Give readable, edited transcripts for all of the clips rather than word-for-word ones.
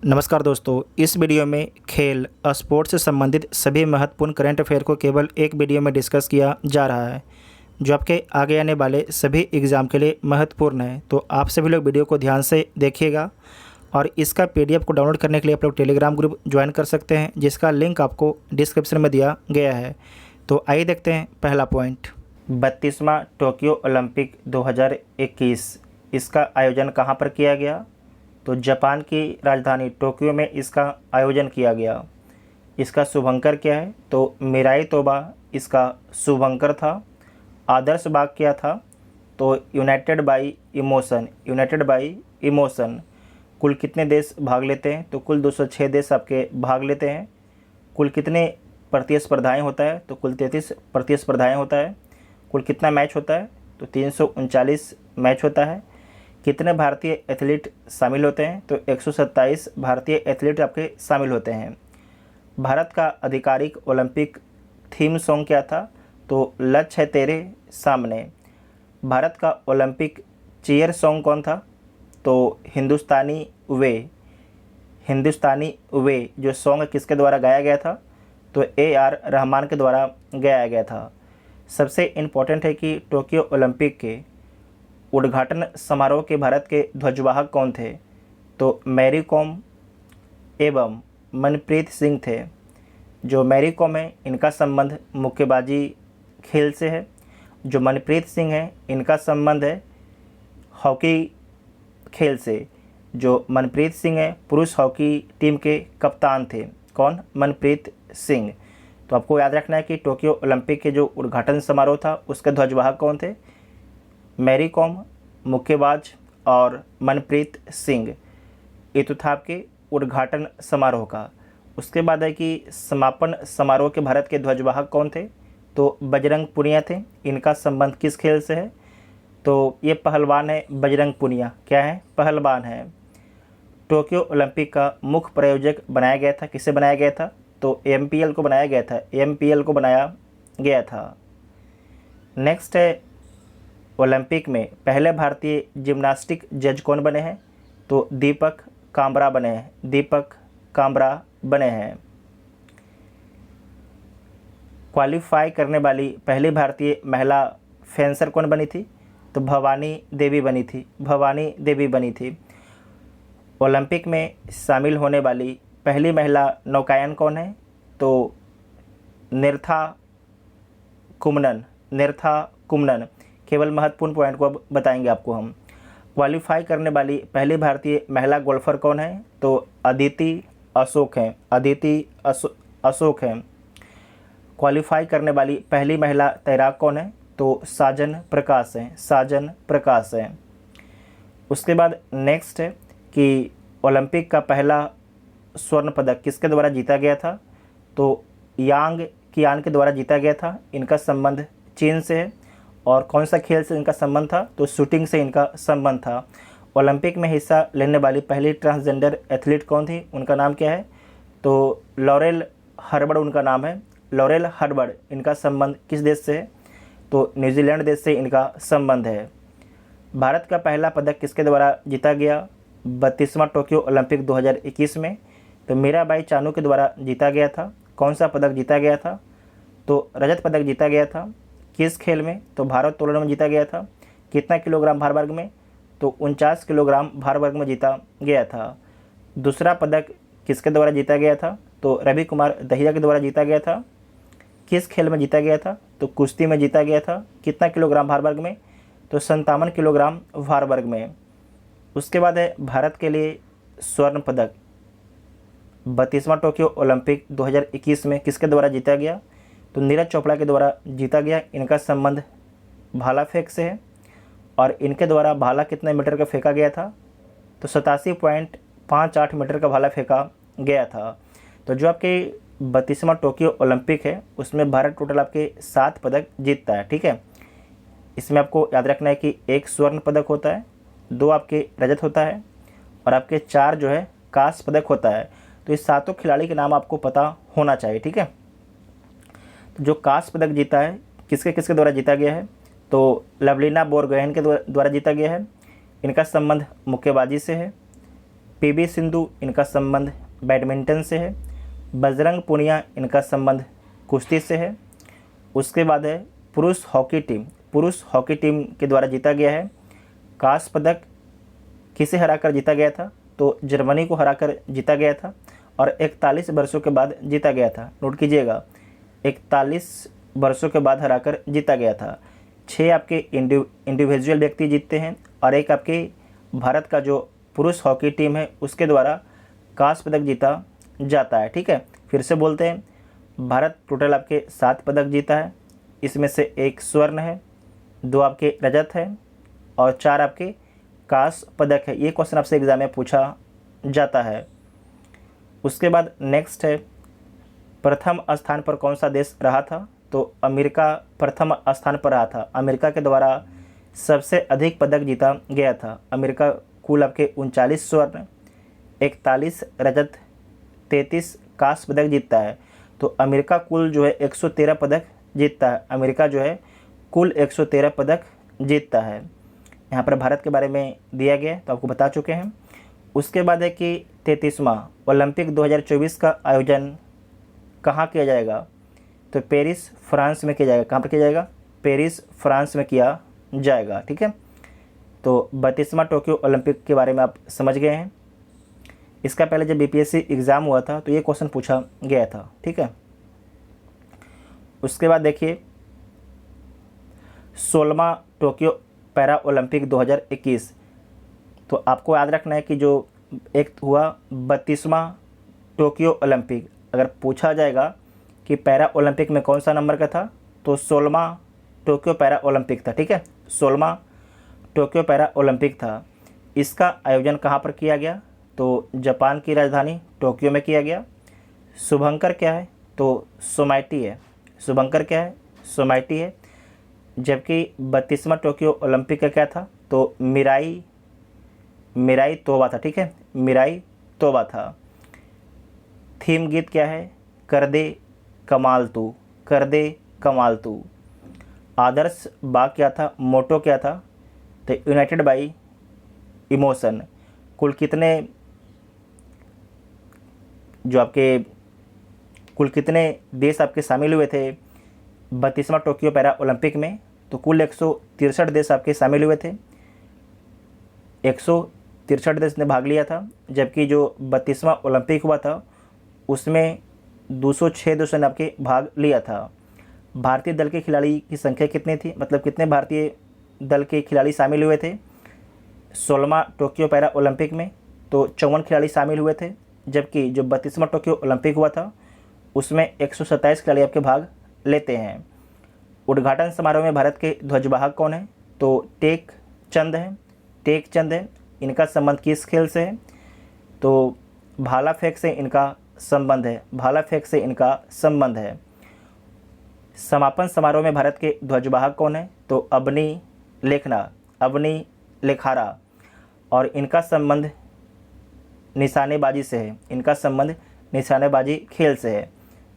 नमस्कार दोस्तों, इस वीडियो में खेल स्पोर्ट्स से संबंधित सभी महत्वपूर्ण करंट अफेयर को केवल एक वीडियो में डिस्कस किया जा रहा है, जो आपके आगे आने वाले सभी एग्ज़ाम के लिए महत्वपूर्ण है। तो आप सभी लोग वीडियो को ध्यान से देखिएगा और इसका पीडीएफ को डाउनलोड करने के लिए आप लोग टेलीग्राम ग्रुप ज्वाइन कर सकते हैं, जिसका लिंक आपको डिस्क्रिप्शन में दिया गया है। तो आइए देखते हैं पहला पॉइंट। 32वां टोक्यो ओलंपिक 2021 इसका आयोजन कहाँ पर किया गया? तो जापान की राजधानी टोक्यो में इसका आयोजन किया गया। इसका शुभंकर क्या है? तो मिराई तोबा इसका शुभंकर था। आदर्श बाग क्या था? तो यूनाइटेड बाई इमोशन। कुल कितने देश भाग लेते हैं? तो कुल 206 देश आपके भाग लेते हैं। कुल कितने प्रतिस्पर्धाएं होता है? तो कुल 33 प्रतिस्पर्धाएं होता है। कुल कितना मैच होता है? तो 339 मैच होता है। कितने भारतीय एथलीट शामिल होते हैं? तो 127 भारतीय एथलीट आपके शामिल होते हैं। भारत का आधिकारिक ओलंपिक थीम सॉन्ग क्या था? तो लक्ष्य है तेरे सामने। भारत का ओलंपिक चीयर सॉन्ग कौन था? तो हिंदुस्तानी वे जो सॉन्ग किसके द्वारा गाया गया था? तो AR रहमान के द्वारा गाया गया था। सबसे इम्पोर्टेंट है कि टोक्यो ओलंपिक के उद्घाटन समारोह के भारत के ध्वजवाहक कौन थे? तो मैरी कॉम एवं मनप्रीत सिंह थे। जो मैरी कॉम है इनका संबंध मुक्केबाजी खेल से है। जो मनप्रीत सिंह है इनका संबंध है हॉकी खेल से। जो मनप्रीत सिंह है पुरुष हॉकी टीम के कप्तान थे। कौन? मनप्रीत सिंह। तो आपको याद रखना है कि टोक्यो ओलंपिक के जो उद्घाटन समारोह था उसके ध्वजवाहक कौन थे? मैरी कॉम, मुक्केबाज और मनप्रीत सिंह। ये तो था आपके उद्घाटन समारोह का। उसके बाद है कि समापन समारोह के भारत के ध्वजवाहक कौन थे? तो बजरंग पुनिया थे। इनका संबंध किस खेल से है? तो ये पहलवान है बजरंग पुनिया। क्या है? पहलवान है। टोक्यो ओलंपिक का मुख्य प्रायोजक बनाया गया था। किसे बनाया गया था? तो MPL को बनाया गया था। MPL को बनाया गया था। नेक्स्ट है, ओलंपिक में पहले भारतीय जिम्नास्टिक जज कौन बने हैं? तो दीपक काम्बरा बने हैं। क्वालिफाई करने वाली पहली भारतीय महिला फेंसर कौन बनी थी? तो भवानी देवी बनी थी। ओलंपिक में शामिल होने वाली पहली महिला नौकायन कौन है? तो निरथा कुमनन। केवल महत्वपूर्ण पॉइंट को अब बताएंगे आपको हम। क्वालिफाई करने वाली पहली भारतीय महिला गोल्फर कौन है? तो अदिति अशोक हैं। क्वालिफाई करने वाली पहली महिला तैराक कौन है? तो साजन प्रकाश हैं। उसके बाद नेक्स्ट है कि ओलंपिक का पहला स्वर्ण पदक किसके द्वारा जीता गया था? तो यांग कियान के द्वारा जीता गया था। इनका संबंध चीन से है। और कौन सा खेल से इनका संबंध था? तो शूटिंग से इनका संबंध था। ओलंपिक में हिस्सा लेने वाली पहली ट्रांसजेंडर एथलीट कौन थी? उनका नाम क्या है? तो लॉरेल हर्बर्ड उनका नाम है। लॉरेल हर्बर्ड। इनका संबंध किस देश से है? तो न्यूजीलैंड देश से इनका संबंध है। भारत का पहला पदक किसके द्वारा जीता गया 32वां टोक्यो ओलंपिक 2021 में? तो मीराबाई चानू के द्वारा जीता गया था। कौन सा पदक जीता गया था? तो रजत पदक जीता गया था। किस खेल में? तो भारोत्तोलन में जीता गया था। कितना किलोग्राम भार वर्ग में? तो 49 किलोग्राम भार वर्ग में जीता गया था। दूसरा पदक किसके द्वारा जीता गया था? तो रवि कुमार दहिया के द्वारा जीता गया था। किस खेल में जीता गया था? तो कुश्ती में जीता गया था। कितना किलोग्राम भार वर्ग में? तो 57 किलोग्राम भार वर्ग में। उसके बाद है भारत के लिए स्वर्ण पदक 32वां टोक्यो ओलंपिक 2021 में किसके द्वारा जीता गया? तो नीरज चोपड़ा के द्वारा जीता गया। इनका संबंध भाला फेंक से है। और इनके द्वारा भाला कितने मीटर का फेंका गया था? तो 87.58 मीटर का भाला फेंका गया था। तो जो आपके 32वां टोक्यो ओलंपिक है उसमें भारत टोटल आपके 7 पदक जीतता है। ठीक है, इसमें आपको याद रखना है कि 1 स्वर्ण पदक होता है, 2 आपके रजत होता है और आपके 4 जो है कांस्य पदक होता है। तो इस 7 खिलाड़ी के नाम आपको पता होना चाहिए। ठीक है, तो जो कांस्य पदक जीता है किसके द्वारा जीता गया है? तो लवलीना बोरगोहेन के द्वारा जीता गया है। इनका संबंध मुक्केबाजी से है। पीवी सिंधु, इनका संबंध बैडमिंटन से है। बजरंग पुनिया, इनका संबंध कुश्ती से है। उसके बाद है पुरुष हॉकी टीम, पुरुष हॉकी टीम के द्वारा जीता गया है कांस्य पदक किसे हराकर जीता गया था, तो जर्मनी को हराकर जीता गया था और 41 वर्षों के बाद जीता गया था। नोट कीजिएगा, 41 वर्षों के बाद हराकर जीता गया था। 6 आपके इंडिविजुअल व्यक्ति जीतते हैं और एक आपके भारत का जो पुरुष हॉकी टीम है उसके द्वारा कांस्य पदक जीता जाता है। ठीक है, फिर से बोलते हैं, भारत टोटल आपके 7 पदक जीता है, इसमें से 1 स्वर्ण है, 2 आपके रजत है और 4 आपके कांस्य पदक है। ये क्वेश्चन आपसे एग्जाम में पूछा जाता है। उसके बाद नेक्स्ट है, प्रथम स्थान पर कौन सा देश रहा था, तो अमेरिका प्रथम स्थान पर रहा था। अमेरिका के द्वारा सबसे अधिक पदक जीता गया था। अमेरिका कुल आपके 39 स्वर्ण, 41 रजत, 33 कांस्य पदक जीतता है। तो अमेरिका कुल जो है 113 पदक जीतता है। अमेरिका जो है कुल 113 पदक जीतता है। यहाँ पर भारत के बारे में दिया गया है तो आपको बता चुके हैं। उसके बाद है कि 33वां ओलंपिक 2024 का आयोजन कहाँ किया जाएगा, तो पेरिस फ्रांस में किया जाएगा। कहाँ पर किया जाएगा, पेरिस फ्रांस में किया जाएगा। ठीक है, तो 32वां टोक्यो ओलंपिक के बारे में आप समझ गए हैं। इसका पहले जब बीपीएससी एग्ज़ाम हुआ था तो ये क्वेश्चन पूछा गया था। ठीक है, उसके बाद देखिए 16वां टोक्यो पैरा ओलंपिक 2021, तो आपको याद रखना है कि जो एक हुआ 32वां टोक्यो ओलंपिक, अगर पूछा जाएगा कि पैरा ओलंपिक में कौन सा नंबर का था, तो 16वां टोक्यो पैरा ओलंपिक था। ठीक है, 16वां टोक्यो पैरा ओलंपिक था। इसका आयोजन कहाँ पर किया गया, तो जापान की राजधानी टोक्यो में किया गया। शुभंकर क्या है, तो सोमाइटी है। शुभंकर क्या है, सोमाइटी है। जबकि 32वां टोक्यो ओलंपिक का क्या था, तो मिराई तोबा था। ठीक है, मिराई तोबा था। थीम गीत क्या है, कर दे कमाल तू, कर दे कमाल तू। आदर्श बाग क्या था, मोटो क्या था, तो यूनाइटेड बाई इमोशन। कुल कितने देश आपके शामिल हुए थे 32वां टोक्यो पैरा ओलंपिक में, तो कुल 163 देश आपके शामिल हुए थे। 163 देश ने भाग लिया था। जबकि जो 32वां ओलंपिक हुआ था उसमें 206 देशों ने आपके भाग लिया था। भारतीय दल के खिलाड़ी की संख्या कितनी थी, मतलब कितने भारतीय दल के खिलाड़ी शामिल हुए थे 16वां टोक्यो पैरा ओलंपिक में, तो 54 खिलाड़ी शामिल हुए थे। जबकि जो 32वां टोक्यो ओलंपिक हुआ था उसमें 127 खिलाड़ी आपके भाग लेते हैं। उद्घाटन समारोह में भारत के ध्वजवाहक कौन है, तो टेक चंद है। टेक चंद है, इनका संबंध किस खेल से है, तो भाला फेंक से इनका संबंध है। भाला फेंक से इनका संबंध है। समापन समारोह में भारत के ध्वजवाहक कौन है, तो अवनी लेखारा, और इनका संबंध निशानेबाजी से है। इनका संबंध निशानेबाजी खेल से है,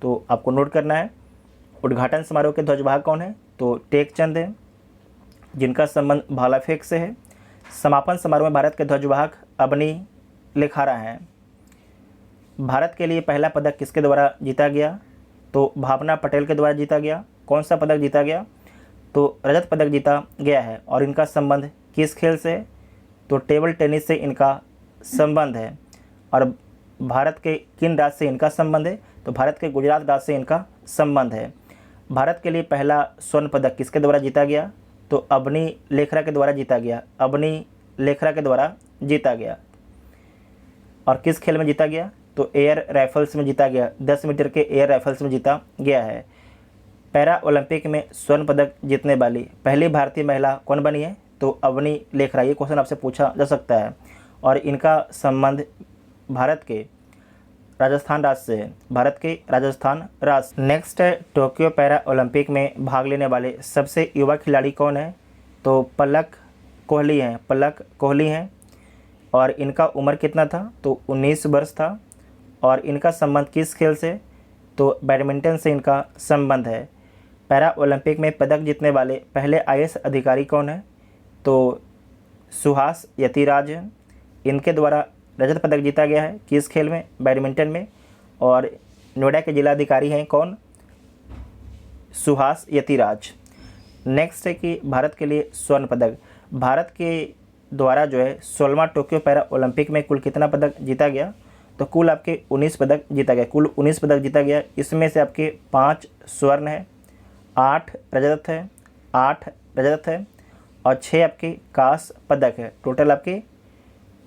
तो आपको नोट करना है। उद्घाटन समारोह के ध्वजवाहक कौन है, तो टेक चंद है, जिनका संबंध भाला फेंक से है। समापन समारोह में भारत के ध्वजवाहक अवनी लेखारा हैं। भारत के लिए पहला पदक किसके द्वारा जीता गया, तो भावना पटेल के द्वारा जीता गया। कौन सा पदक जीता गया, तो रजत पदक जीता गया है। और इनका संबंध किस खेल से, तो टेबल टेनिस से इनका संबंध है। और भारत के किन राज्य से इनका संबंध है, तो भारत के गुजरात राज्य से इनका संबंध है। भारत के लिए पहला स्वर्ण पदक किसके द्वारा जीता गया, तो अवनी लेखरा के द्वारा जीता गया। अवनी लेखरा के द्वारा जीता गया। और किस खेल में जीता गया, तो एयर राइफल्स में जीता गया। 10 मीटर के एयर राइफल्स में जीता गया है। पैरा ओलंपिक में स्वर्ण पदक जीतने वाली पहली भारतीय महिला कौन बनी है, तो अवनी लेखरा। ये क्वेश्चन आपसे पूछा जा सकता है। और इनका संबंध भारत के राजस्थान राज्य से है। भारत के राजस्थान राज्य। नेक्स्ट है, टोक्यो पैरा ओलंपिक में भाग लेने वाले सबसे युवा खिलाड़ी कौन है, तो पलक कोहली हैं। पलक कोहली हैं। और इनका उम्र कितना था, तो 19 वर्ष था। और इनका संबंध किस खेल से, तो बैडमिंटन से इनका संबंध है। पैरा ओलंपिक में पदक जीतने वाले पहले आईएएस अधिकारी कौन है, तो सुहास यतिराज हैं। इनके द्वारा रजत पदक जीता गया है किस खेल में? बैडमिंटन में। और नोएडा के जिलाधिकारी हैं कौन? सुहास यतिराज। नेक्स्ट है कि भारत के लिए स्वर्ण पदक, भारत के द्वारा जो है 16वां टोक्यो पैरा ओलंपिक में कुल कितना पदक जीता गया? तो कुल आपके 19 पदक जीता गया, कुल 19 पदक जीता गया। इसमें से आपके 5 स्वर्ण है, 8 रजत है, 8 रजत है और 6 आपके कांस्य पदक है। टोटल आपके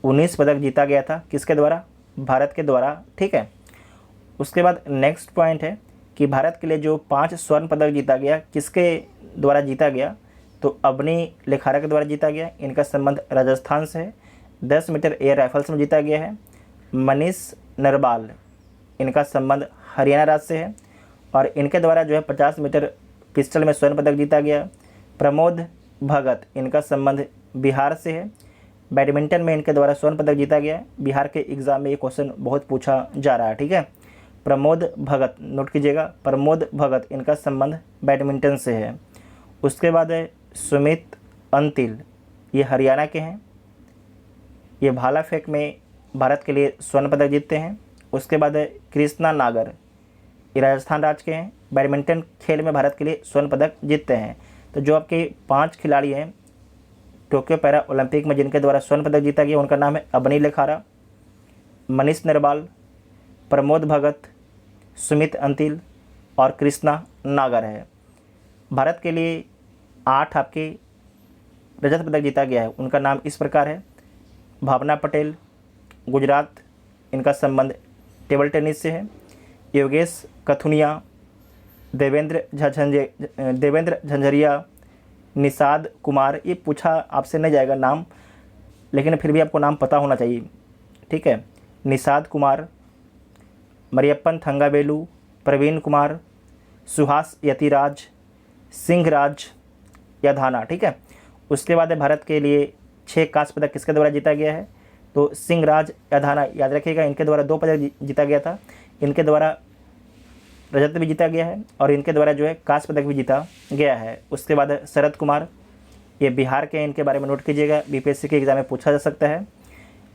19 पदक जीता गया था किसके द्वारा? भारत के द्वारा, ठीक है। उसके बाद नेक्स्ट पॉइंट है कि भारत के लिए जो 5 स्वर्ण पदक जीता गया किसके द्वारा जीता गया? तो अबनी लेखारा के द्वारा जीता गया। इनका संबंध राजस्थान से है। 10 मीटर एयर राइफल्स में जीता गया है मनीष नरवाल, इनका संबंध हरियाणा राज्य से है। और इनके द्वारा जो है 50 मीटर पिस्टल में स्वर्ण पदक जीता गया। प्रमोद भगत, इनका संबंध बिहार से है। बैडमिंटन में इनके द्वारा स्वर्ण पदक जीता गया। बिहार के एग्ज़ाम में ये क्वेश्चन बहुत पूछा जा रहा है, ठीक है। प्रमोद भगत, नोट कीजिएगा, प्रमोद भगत, इनका संबंध बैडमिंटन से है। उसके बाद है सुमित अंतिल, ये हरियाणा के हैं। ये भाला फेंक में भारत के लिए स्वर्ण पदक जीतते हैं। उसके बाद है कृष्णा नागर, ये राजस्थान राज्य के हैं। बैडमिंटन खेल में भारत के लिए स्वर्ण पदक जीतते हैं। तो जो आपके 5 खिलाड़ी हैं टोक्यो पैरा ओलंपिक में जिनके द्वारा स्वर्ण पदक जीता गया उनका नाम है अबनी लेखारा, मनीष नरवाल, प्रमोद भगत, सुमित अंतिल और कृष्णा नागर है। भारत के लिए 8 आपके रजत पदक जीता गया है। उनका नाम इस प्रकार है: भावना पटेल, गुजरात, इनका संबंध टेबल टेनिस से है। योगेश कथुनिया, देवेंद्र झंझरिया, निषाद कुमार, ये पूछा आपसे नहीं जाएगा नाम, लेकिन फिर भी आपको नाम पता होना चाहिए, ठीक है। निषाद कुमार, मरियप्पन थंगावेलू, प्रवीण कुमार, सुहास यतिराज, सिंहराज याधाना, ठीक है। उसके बाद है भारत के लिए 6 कांस्य पदक किसके द्वारा जीता गया है? तो सिंहराज याधाना, याद रखिएगा, इनके द्वारा 2 पदक जीता गया था। इनके द्वारा रजत भी जीता गया है और इनके द्वारा जो है कांस्य पदक भी जीता गया है। उसके बाद है शरद कुमार, ये बिहार के, इनके बारे में नोट कीजिएगा, बीपीएससी के एग्जाम में पूछा जा सकता है।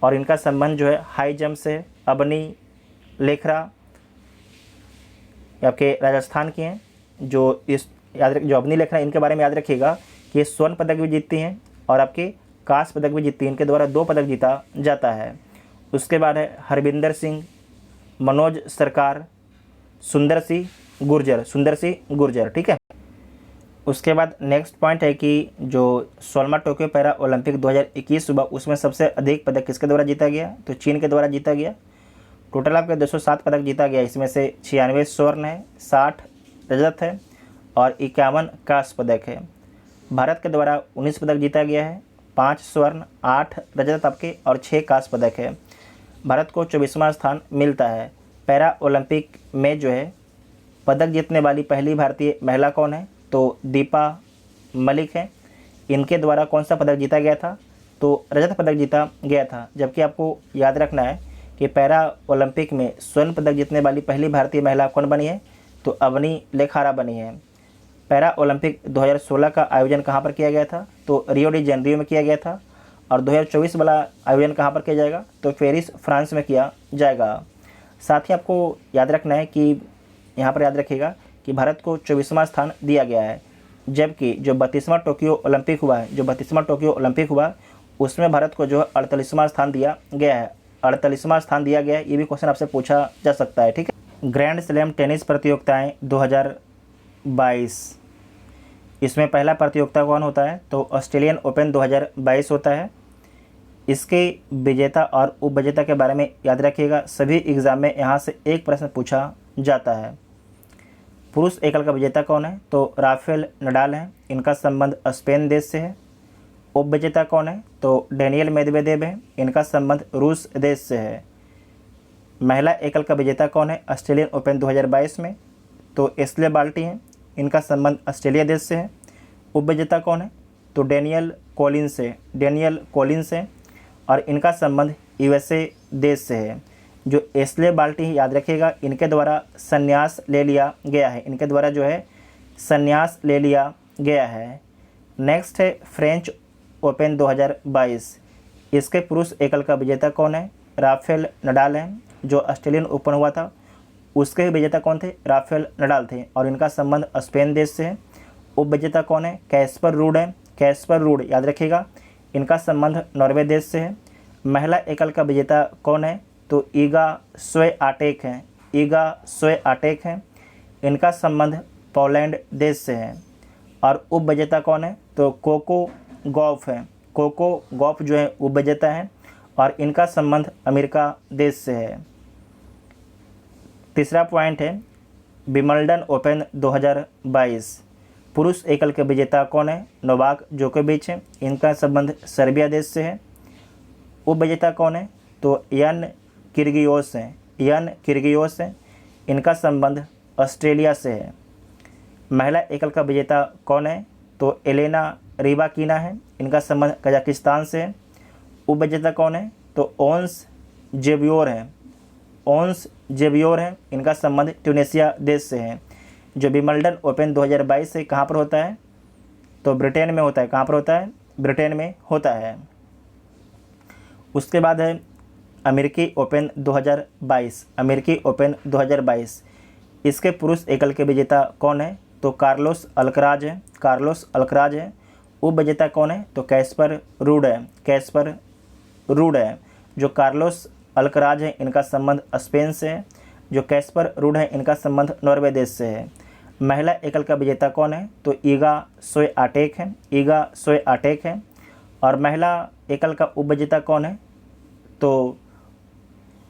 और इनका संबंध जो है हाई जंप से है। अबनी लेखरा आपके राजस्थान की हैं, जो अबनी लेखरा, इनके बारे में याद रखिएगा कि ये स्वर्ण पदक भी जीतती हैं और आपके कांस्य पदक भी जीतती हैं। इनके द्वारा 2 पदक जीता जाता है। उसके बाद है हरविंदर सिंह, मनोज सरकार, सुंदर सिंह गुर्जर, ठीक है। उसके बाद नेक्स्ट पॉइंट है कि जो 16वां टोक्यो पैरा ओलंपिक 2021 हुआ उसमें सबसे अधिक पदक किसके द्वारा जीता गया? तो चीन के द्वारा जीता गया। टोटल आपके 207 पदक जीता गया। इसमें से 96 स्वर्ण है, 60 रजत है और 51 कांस्य पदक है। भारत के द्वारा 19 पदक जीता गया है, 5 स्वर्ण, 8 रजत आपके और 6 कांस्य पदक है। भारत को 24वां स्थान मिलता है। पैरा ओलंपिक में जो है पदक जीतने वाली पहली भारतीय महिला कौन है? तो दीपा मलिक है। इनके द्वारा कौन सा पदक जीता गया था? तो रजत पदक जीता गया था। जबकि आपको याद रखना है कि पैरा ओलंपिक में स्वर्ण पदक जीतने वाली पहली भारतीय महिला कौन बनी है? तो अबनी लेखारा बनी है। पैरा ओलंपिक 2016 का आयोजन कहाँ पर किया गया था? तो रियो डी जेनेरियो में किया गया था। और 2024 वाला आयोजन कहाँ पर किया जाएगा? तो पेरिस, फ्रांस में किया जाएगा। साथ ही आपको याद रखना है कि यहाँ पर याद रखिएगा कि भारत को 24वां स्थान दिया गया है। जबकि जो 32वां टोक्यो ओलंपिक हुआ उसमें भारत को जो है 48वां स्थान दिया गया है। 48वां स्थान दिया गया है, ये भी क्वेश्चन आपसे पूछा जा सकता है, ठीक है। ग्रैंड स्लैम टेनिस प्रतियोगिताएं 2022, इसमें पहला प्रतियोगिता कौन होता है? तो ऑस्ट्रेलियन ओपन 2022 होता है। इसके विजेता और उप विजेता के बारे में याद रखिएगा, सभी एग्ज़ाम में यहाँ से एक प्रश्न पूछा जाता है। पुरुष एकल का विजेता कौन है? तो राफेल नडाल है। इनका संबंध स्पेन देश से है। उप विजेता कौन है? तो डेनियल मेदवेदेव है। इनका संबंध रूस देश से है। महिला एकल का विजेता कौन है ऑस्ट्रेलियन ओपन 2022 में? तो एस्ले बाल्टी हैं। इनका संबंध ऑस्ट्रेलिया देश से है। उप विजेता कौन है? तो डेनियल कॉलिंस है और इनका संबंध यूएसए देश से है। जो एस्ले बाल्टी है, याद रखिएगा, इनके द्वारा संन्यास ले लिया गया है। नेक्स्ट है फ्रेंच ओपन 2022। इसके पुरुष एकल का विजेता कौन है? राफेल नडाल हैं। जो ऑस्ट्रेलियन ओपन हुआ था उसके विजेता कौन थे? राफेल नडाल थे और इनका संबंध स्पेन देश से है। उपविजेता कौन है? कैस्पर रूड है। कैस्पर रूड याद रखिएगा, इनका संबंध नॉर्वे देश से है। महिला एकल का विजेता कौन है? तो ईगा स्विआटेक है। ईगा स्विआटेक है, इनका संबंध पोलैंड देश से है। और उपविजेता कौन है? तो कोको गॉफ है। कोको गॉफ जो है उपविजेता है और इनका संबंध अमेरिका देश से है। तीसरा पॉइंट है विंबलडन ओपन 2022, पुरुष एकल के विजेता कौन है? नोवाक जोकोविच है, इनका संबंध सर्बिया देश से है। उपविजेता कौन है? तो यान किर्गियोस है। यान किर्गियोस है, इनका संबंध ऑस्ट्रेलिया से है। महिला एकल का विजेता कौन है? तो एलेना रिबाकिना है, इनका संबंध कजाकिस्तान से है। उपविजेता कौन है? तो ओंस जेबियोर है। ओंस जेबियोर है, इनका संबंध ट्यूनीशिया देश से है। जो विंबलडन ओपन 2022 से कहाँ पर होता है? तो ब्रिटेन में होता है। कहाँ पर होता है? ब्रिटेन में होता है। उसके बाद है अमेरिकी ओपन 2022। अमेरिकी ओपन 2022, इसके पुरुष एकल के विजेता कौन है? तो कार्लोस अल्कराज है। कार्लोस अल्कराज है। उपविजेता कौन है? तो कैस्पर रूड है। कैस्पर रूड है। जो कार्लोस अल्कराज है इनका संबंध स्पेन से है। जो कैस्पर रूड है इनका संबंध नॉर्वे देश से है। महिला एकल का विजेता कौन है? तो ईगा स्विआटेक है। ईगा स्विआटेक है। और महिला एकल का उपविजेता कौन है? तो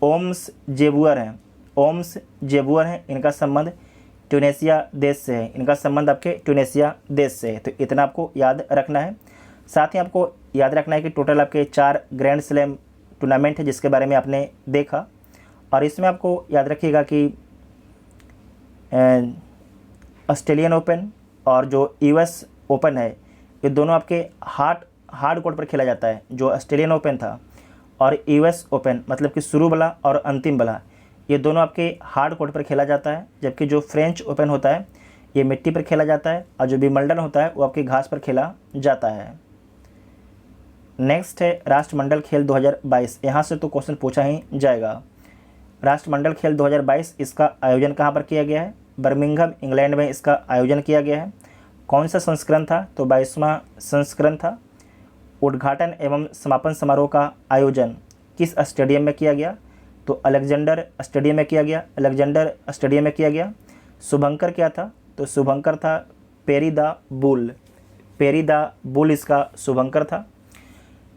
ओम्स जेबुअर है। ओम्स जेबुअर है, इनका संबंध ट्यूनीशिया देश से है। इनका संबंध आपके ट्यूनीशिया देश से है। तो इतना आपको याद रखना है। साथ ही आपको याद रखना है कि टोटल आपके 4 ग्रैंड स्लैम टूर्नामेंट है जिसके बारे में आपने देखा। और इसमें आपको याद रखिएगा कि ऑस्ट्रेलियन ओपन और जो यूएस ओपन है ये दोनों आपके हार्ड कोर्ट पर खेला जाता है। जो ऑस्ट्रेलियन ओपन था और यूएस ओपन मतलब कि शुरू वाला और अंतिम वाला, ये दोनों आपके हार्ड कोर्ट पर खेला जाता है। जबकि जो फ्रेंच ओपन होता है ये मिट्टी पर खेला जाता है और जो विंबलडन होता है वो आपकी घास पर खेला जाता है। नेक्स्ट है राष्ट्रमंडल खेल 2022। यहाँ से तो क्वेश्चन पूछा ही जाएगा। राष्ट्रमंडल खेल 2022 इसका आयोजन कहाँ पर किया गया है? बर्मिंघम इंग्लैंड में इसका आयोजन किया गया है। कौन सा संस्करण था? तो 22वां संस्करण था। उद्घाटन एवं समापन समारोह का आयोजन किस स्टेडियम में किया गया? तो अलेक्जेंडर स्टेडियम में किया गया। अलेक्जेंडर स्टेडियम में किया गया। शुभंकर क्या था? तो शुभंकर था peri the bull. Peri the bull इसका शुभंकर था।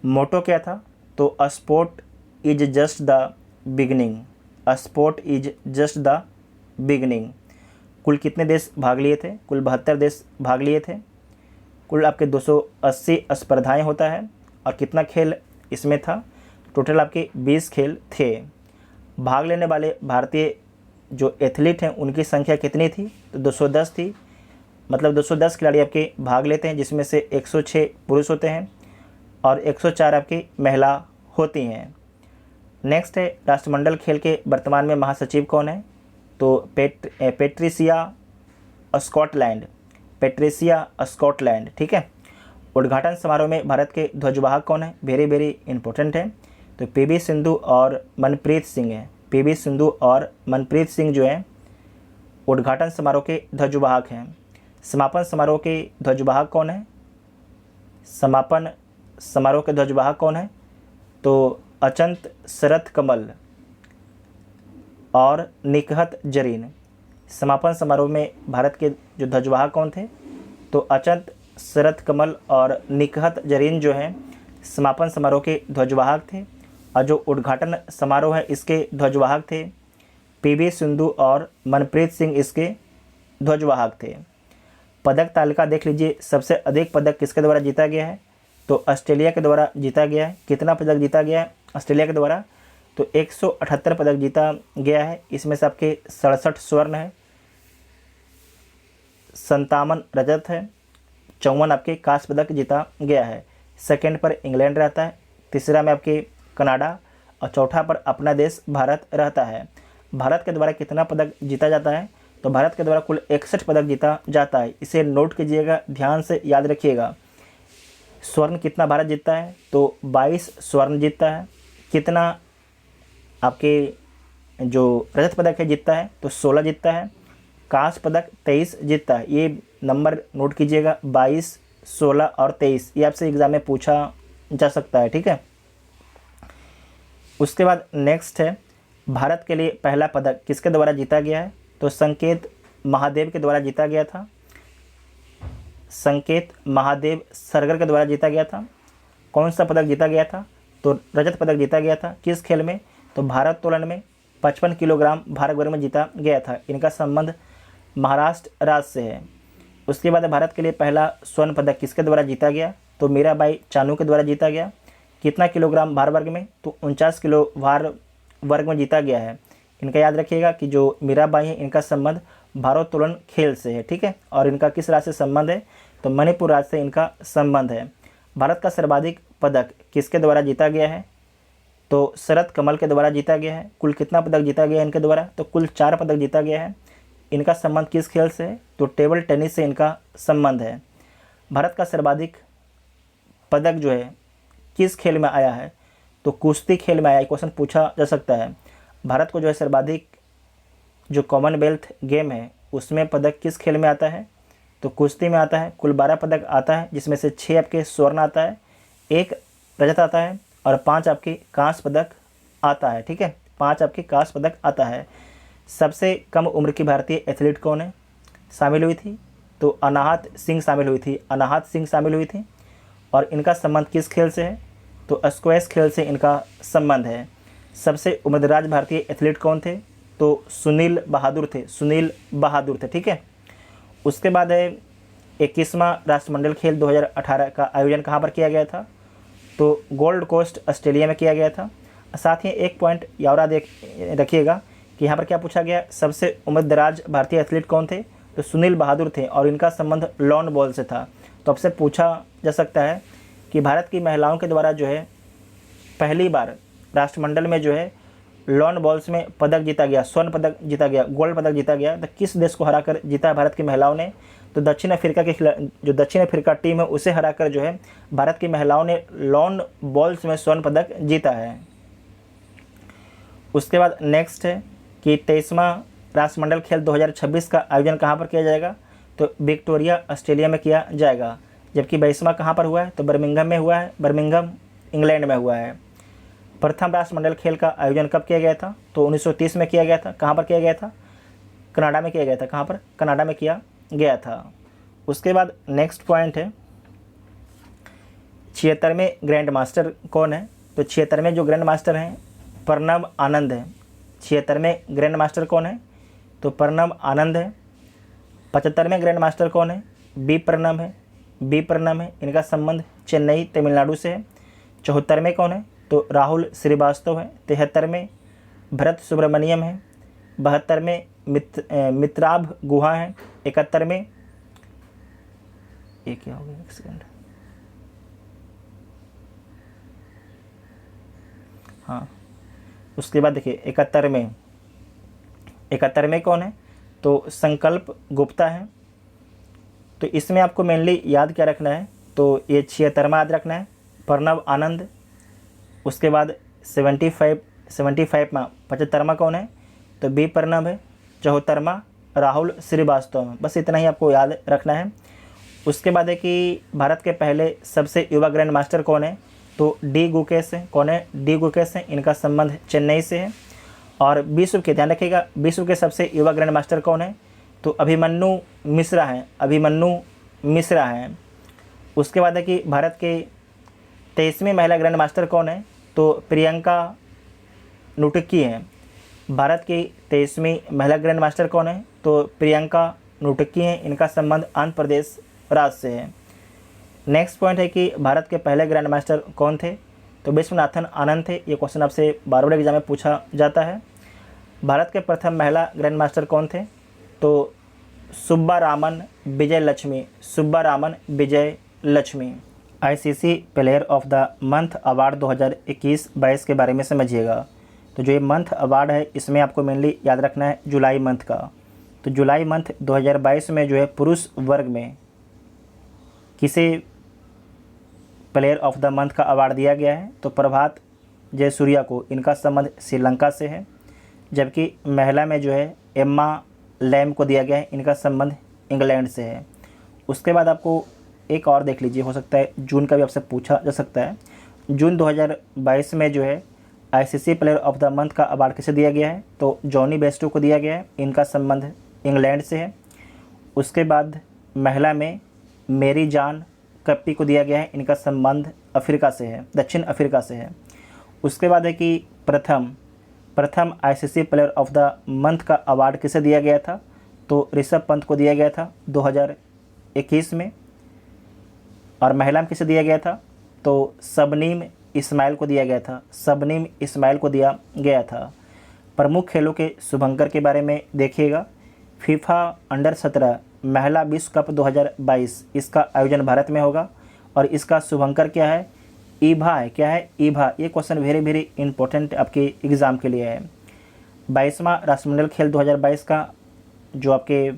मोटो क्या था? तो a sport is just the beginning. A sport is just the beginning. कुल कितने देश भाग लिए थे? कुल 72 देश भाग लिए थे। कुल आपके 280 स्पर्धाएं होता है। और कितना खेल इसमें था? टोटल आपके 20 खेल थे। भाग लेने वाले भारतीय जो एथलीट हैं उनकी संख्या कितनी थी? तो 210 थी। मतलब 210 खिलाड़ी आपके भाग लेते हैं जिसमें से 106 पुरुष होते हैं और 104 आपकी महिला होती हैं। नेक्स्ट है राष्ट्रमंडल खेल के वर्तमान में महासचिव कौन है? तो पेट्रिसिया स्कॉटलैंड। पेट्रिसिया स्कॉटलैंड, ठीक है। उद्घाटन समारोह में भारत के ध्वजवाहक कौन है? वेरी वेरी इंपॉर्टेंट है। तो पीवी सिंधु और मनप्रीत सिंह है। पीवी सिंधु और मनप्रीत सिंह जो है उद्घाटन समारोह के ध्वजवाहक हैं। समापन समारोह के ध्वजवाहक कौन है? समापन समारोह के ध्वजवाहक कौन है? तो अचंत शरथ कमल और निकहत जरीन। समापन समारोह में भारत के जो ध्वजवाहक कौन थे? तो अचंत शरथ कमल और निकहत जरीन जो हैं समापन समारोह के ध्वजवाहक थे। और जो उद्घाटन समारोह है इसके ध्वजवाहक थे पीवी सिंधु और मनप्रीत सिंह इसके ध्वजवाहक थे। पदक तालिका देख लीजिए, सबसे अधिक पदक किसके द्वारा जीता गया है? तो ऑस्ट्रेलिया के द्वारा जीता गया है। कितना पदक जीता गया है ऑस्ट्रेलिया के द्वारा? तो 178 पदक जीता गया है। इसमें से आपके 67 स्वर्ण है, 57 रजत है, 54 आपके कांस्य पदक जीता गया है। सेकंड पर इंग्लैंड रहता है, तीसरा में आपके कनाडा और चौथा पर अपना देश भारत रहता है। भारत के द्वारा कितना पदक जीता जाता है? तो भारत के द्वारा कुल 61 पदक जीता जाता है। इसे नोट कीजिएगा, ध्यान से याद रखिएगा। स्वर्ण कितना भारत जीतता है? तो 22 स्वर्ण जीतता है। कितना आपके जो रजत पदक है जीतता है तो 16 जीतता है, कांस्य पदक 23 जीतता है। ये नंबर नोट कीजिएगा, 22, 16 और 23, ये आपसे एग्ज़ाम में पूछा जा सकता है, ठीक है। उसके बाद नेक्स्ट है, भारत के लिए पहला पदक किसके द्वारा जीता गया है? तो संकेत महादेव के द्वारा जीता गया था। संकेत महादेव सरगर के द्वारा जीता गया था। कौन सा पदक जीता गया था? तो रजत पदक जीता गया था। किस खेल में? तो भारोत्तोलन में 55 किलोग्राम भार वर्ग में जीता गया था। इनका संबंध महाराष्ट्र राज्य से है। उसके बाद भारत के लिए पहला स्वर्ण पदक किसके द्वारा जीता गया? तो मीराबाई चानू के द्वारा जीता गया। कितना किलोग्राम भार वर्ग में? तो 49 किलो भार वर्ग में जीता गया है। इनका याद रखिएगा कि जो मीराबाई है इनका संबंध भारोत्तोलन खेल से है, ठीक है। और इनका किस राज्य से संबंध है? तो मणिपुर राज्य से इनका संबंध है। भारत का सर्वाधिक पदक किसके द्वारा जीता गया है? तो शरद कमल के द्वारा जीता गया है। कुल कितना पदक जीता गया है इनके द्वारा? तो कुल 4 पदक जीता गया है। इनका संबंध किस खेल से है? तो टेबल टेनिस से इनका संबंध है। भारत का सर्वाधिक पदक जो है किस खेल में आया है? तो कुश्ती खेल में आया है। क्वेश्चन पूछा जा सकता है। भारत को जो है सर्वाधिक जो कॉमनवेल्थ गेम है उसमें पदक किस खेल में आता है? तो कुश्ती में आता है। कुल 12 पदक आता है, जिसमें से 6 आपके स्वर्ण आता है, 1 रजत आता है और 5 आपके कांस्य पदक आता है, ठीक है। 5 आपके कांस्य पदक आता है। सबसे कम उम्र की भारतीय एथलीट कौन है शामिल हुई थी? तो अनाहत सिंह शामिल हुई थी। अनाहत सिंह शामिल हुई थी। और इनका संबंध किस खेल से है? तो स्क्वैश खेल से इनका संबंध है। सबसे उम्रदराज भारतीय एथलीट कौन थे? तो सुनील बहादुर थे। सुनील बहादुर थे, ठीक है। उसके बाद है 21वां राष्ट्रमंडल खेल 2018 का आयोजन कहाँ पर किया गया था? तो गोल्ड कोस्ट ऑस्ट्रेलिया में किया गया था। साथ ही एक पॉइंट याद रखिएगा कि यहाँ पर क्या पूछा गया? सबसे उम्रदराज भारतीय एथलीट कौन थे? तो सुनील बहादुर थे और इनका संबंध लॉन बॉल से था। तो आपसे पूछा जा सकता है कि भारत की महिलाओं के द्वारा जो है पहली बार राष्ट्रमंडल में जो है लॉन बॉल्स में पदक जीता गया, स्वर्ण पदक जीता गया, गोल्ड पदक जीता गया, तो किस देश को हराकर जीता है भारत की महिलाओं ने? तो दक्षिण अफ्रीका के खिलाफ जो दक्षिण अफ्रीका टीम है उसे हराकर जो है भारत की महिलाओं ने लॉन बॉल्स में स्वर्ण पदक जीता है। उसके बाद नेक्स्ट है कि 23वां राष्ट्रमंडल खेल 2026 का आयोजन कहाँ पर किया जाएगा? तो विक्टोरिया ऑस्ट्रेलिया में किया जाएगा। जबकि 22वां कहाँ पर हुआ है? तो बर्मिंघम में हुआ है। बर्मिंघम इंग्लैंड में हुआ है। प्रथम राष्ट्रमंडल खेल का आयोजन कब किया गया था? तो 1930 में किया गया था। कहाँ पर किया गया था? कनाडा में किया गया था। कहाँ पर? कनाडा में किया गया था। उसके बाद नेक्स्ट पॉइंट है 76वें ग्रैंड मास्टर कौन है? तो 76वें जो ग्रैंड मास्टर हैं प्रणव आनंद है। 76वें ग्रैंड मास्टर कौन है? तो प्रणव आनंद है। 75वें ग्रैंड मास्टर कौन है? बी प्रणम है। बी प्रणम है। इनका संबंध चेन्नई तमिलनाडु से है। 74वें कौन है? तो राहुल श्रीवास्तव है। 73वें भरत सुब्रमण्यम है। 72वें मित्राभ गुहा है। 71वें ये क्या हो गया? एक सेकंड, हाँ। उसके बाद देखिए 71वें कौन है? तो संकल्प गुप्ता है। तो इसमें आपको मेनली याद क्या रखना है? तो ये 76वां याद रखना है, प्रणव आनंद। उसके बाद 75वां 75वां कौन है? तो बी प्रणव है। 74वां राहुल श्रीवास्तव है। बस इतना ही आपको याद रखना है। उसके बाद है कि भारत के पहले सबसे युवा ग्रैंड मास्टर कौन है? तो डी गुकेश है। कौन है? डी गुकेश है। इनका संबंध चेन्नई से है। और विश्व के, ध्यान रखिएगा, विश्व के सबसे युवा ग्रैंड मास्टर कौन है? तो अभिमन्यु मिश्रा हैं। अभिमन्यु मिश्रा हैं। उसके बाद है कि भारत के 23वीं महिला ग्रैंड मास्टर कौन है? तो प्रियंका नुटकी हैं। भारत की 23वीं महिला ग्रैंड मास्टर कौन है? तो प्रियंका नुटकी हैं। इनका संबंध आंध्र प्रदेश राज्य से है। नेक्स्ट पॉइंट है कि भारत के पहले ग्रैंड मास्टर कौन थे? तो विश्वनाथन आनंद थे। ये क्वेश्चन आपसे बार बार एग्जाम में पूछा जाता है। भारत के प्रथम महिला ग्रैंड मास्टर कौन थे? तो Subbaraman Vijay Lakshmi. Subbaraman Vijay Lakshmi. ICC player of the month award 2021-22 के बारे में समझिएगा। तो जो ये मंथ अवार्ड है इसमें आपको मेनली याद रखना है जुलाई मंथ का। तो जुलाई मंथ 2022 में जो है पुरुष वर्ग में किसे प्लेयर ऑफ द मंथ का अवार्ड दिया गया है? तो प्रभात जयसूर्या को, इनका संबंध श्रीलंका से है। जबकि महिला में जो है एम्मा लैम को दिया गया है, इनका संबंध इंग्लैंड से है। उसके बाद आपको एक और देख लीजिए, हो सकता है जून का भी आपसे पूछा जा सकता है। जून 2022 में जो है ICC player of the month का अवार्ड किसे दिया गया है, तो जॉनी बेस्टो को दिया गया है, इनका संबंध इंग्लैंड से है। उसके बाद महिला में मेरी जान कप्पी को दिया गया है, इनका संबंध अफ्रीका से है, दक्षिण अफ्रीका से है। उसके बाद है कि प्रथम ICC player of the month का अवार्ड किसे दिया गया था, तो ऋषभ पंत को दिया गया था 2021 में। और महिला में किसे दिया गया था, तो शबनीम इस्माइल को दिया गया था, शबनीम इस्माइल को दिया गया था। प्रमुख खेलों के शुभंकर के बारे में देखिएगा। फीफा अंडर 17 महिला विश्व कप 2022, इसका आयोजन भारत में होगा और इसका शुभंकर क्या है, ईभा है। क्या है, ईभा। ये क्वेश्चन वेरी इंपॉर्टेंट आपके एग्ज़ाम के लिए है। 22वां राष्ट्रमंडल खेल 2022 का जो आपके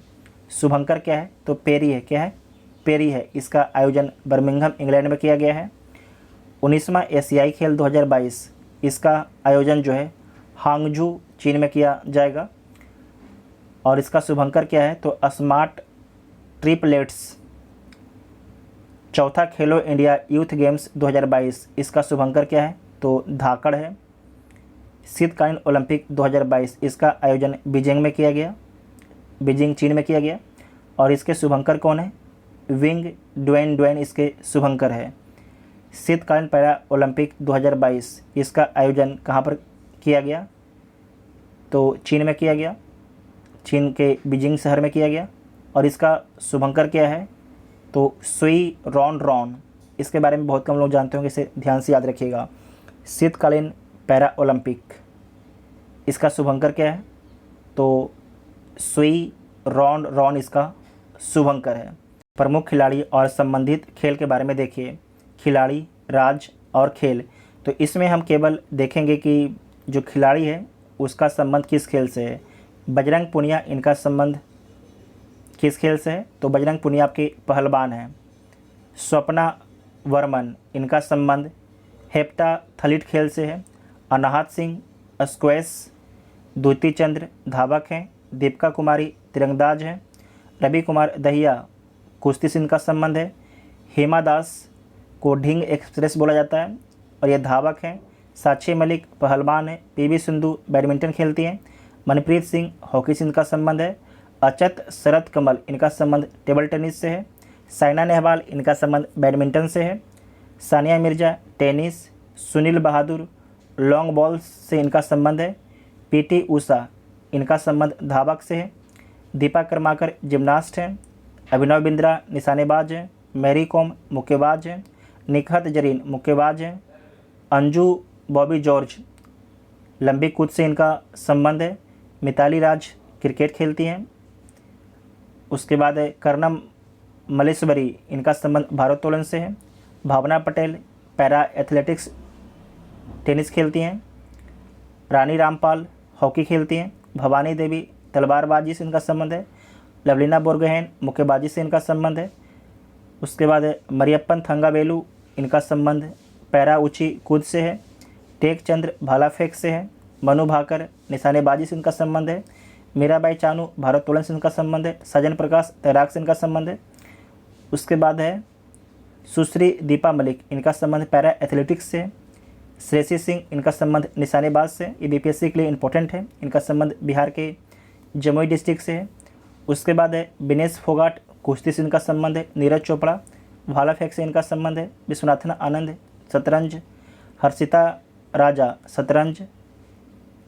शुभंकर क्या है, तो पेरी है। क्या है, पेरी है। इसका आयोजन बर्मिंघम इंग्लैंड में किया गया है। 19वां एशियाई खेल 2022, इसका आयोजन जो है हांगझू चीन में किया जाएगा और इसका शुभंकर क्या है, तो स्मार्ट ट्रिपलेट्स। चौथा खेलो इंडिया यूथ गेम्स 2022, इसका शुभंकर क्या है, तो धाकड़ है। शीतकालीन ओलंपिक 2022, इसका आयोजन बीजिंग में किया गया, बीजिंग चीन में किया गया और इसके शुभंकर कौन है, विंग ड्वेन इसके शुभंकर है। शीतकालीन पैरा ओलंपिक 2022, इसका आयोजन कहाँ पर किया गया, तो चीन में किया गया, चीन के बीजिंग शहर में किया गया और इसका शुभंकर क्या है, तो सुई रॉन। इसके बारे में बहुत कम लोग जानते होंगे, इसे ध्यान से याद रखिएगा। शीतकालीन पैरा ओलंपिक, इसका शुभंकर क्या है, तो सुई रॉन इसका शुभंकर है। प्रमुख खिलाड़ी और संबंधित खेल के बारे में देखिए। खिलाड़ी, राज्य और खेल, तो इसमें हम केवल देखेंगे कि जो खिलाड़ी है उसका संबंध किस खेल से है। बजरंग पुनिया, इनका संबंध किस खेल से है, तो बजरंग पुनिया आपके पहलवान हैं। स्वप्ना वर्मन, इनका संबंध हेप्टाथलीट खेल से है। अनाहत सिंह स्क्वैश, द्युति चंद्र धावक हैं। दीपिका कुमारी तिरंगबाज हैं। रवि कुमार दहिया कुश्ती से इनका संबंध है। हेमा दास को ढिंग एक्सप्रेस बोला जाता है और ये धावक हैं। साक्षी मलिक पहलवान है। पीवी सिंधु बैडमिंटन खेलती हैं। मनप्रीत सिंह हॉकी से इनका संबंध है। अचत शरद कमल, इनका संबंध टेबल टेनिस से है। साइना नेहवाल, इनका संबंध बैडमिंटन से है। सानिया मिर्जा टेनिस। सुनील बहादुर लॉन्ग बॉल से इनका संबंध है। पीटी उषा, इनका संबंध धावक से है। दीपा कर्माकर जिम्नास्ट हैं। अभिनव बिंद्रा निशानेबाज हैं। मैरी कॉम मुक्केबाज हैं। निखत जरीन मुक्केबाज हैं। अंजू बॉबी जॉर्ज लंबी कूद से इनका संबंध है। मिताली राज क्रिकेट खेलती हैं। उसके बाद है कर्णम मलेश्वरी, इनका संबंध भारोत्तोलन से है। भावना पटेल पैरा एथलेटिक्स टेनिस खेलती हैं। रानी रामपाल हॉकी खेलती हैं। भवानी देवी तलवारबाजी से इनका संबंध है। लवलीना बोरगोहेन मुक्केबाजी से इनका संबंध है। उसके बाद है मरियप्पन थंगावेलु, इनका संबंध पैरा ऊंची कूद से है। टेक चंद्र भाला फेंक से है। मनु भाकर निशानेबाजी से इनका संबंध है। मीराबाई चानू भारोत्तोलन से इनका संबंध है। सजन प्रकाश तैराक से इनका संबंध है। उसके बाद है सुश्री दीपा मलिक, इनका संबंध पैरा एथलेटिक्स से है। श्रेयसी सिंह, इनका संबंध निशानेबाज से। ये बीपीएससी के लिए इंपॉर्टेंट है। इनका संबंध बिहार के जमुई डिस्ट्रिक्ट से है। उसके बाद है विनेश फोगाट कुश्ती से इनका संबंध है। नीरज चोपड़ा भाला फेंक से इनका संबंध है। विश्वनाथन आनंद शतरंज। हर्षिता राजा शतरंज।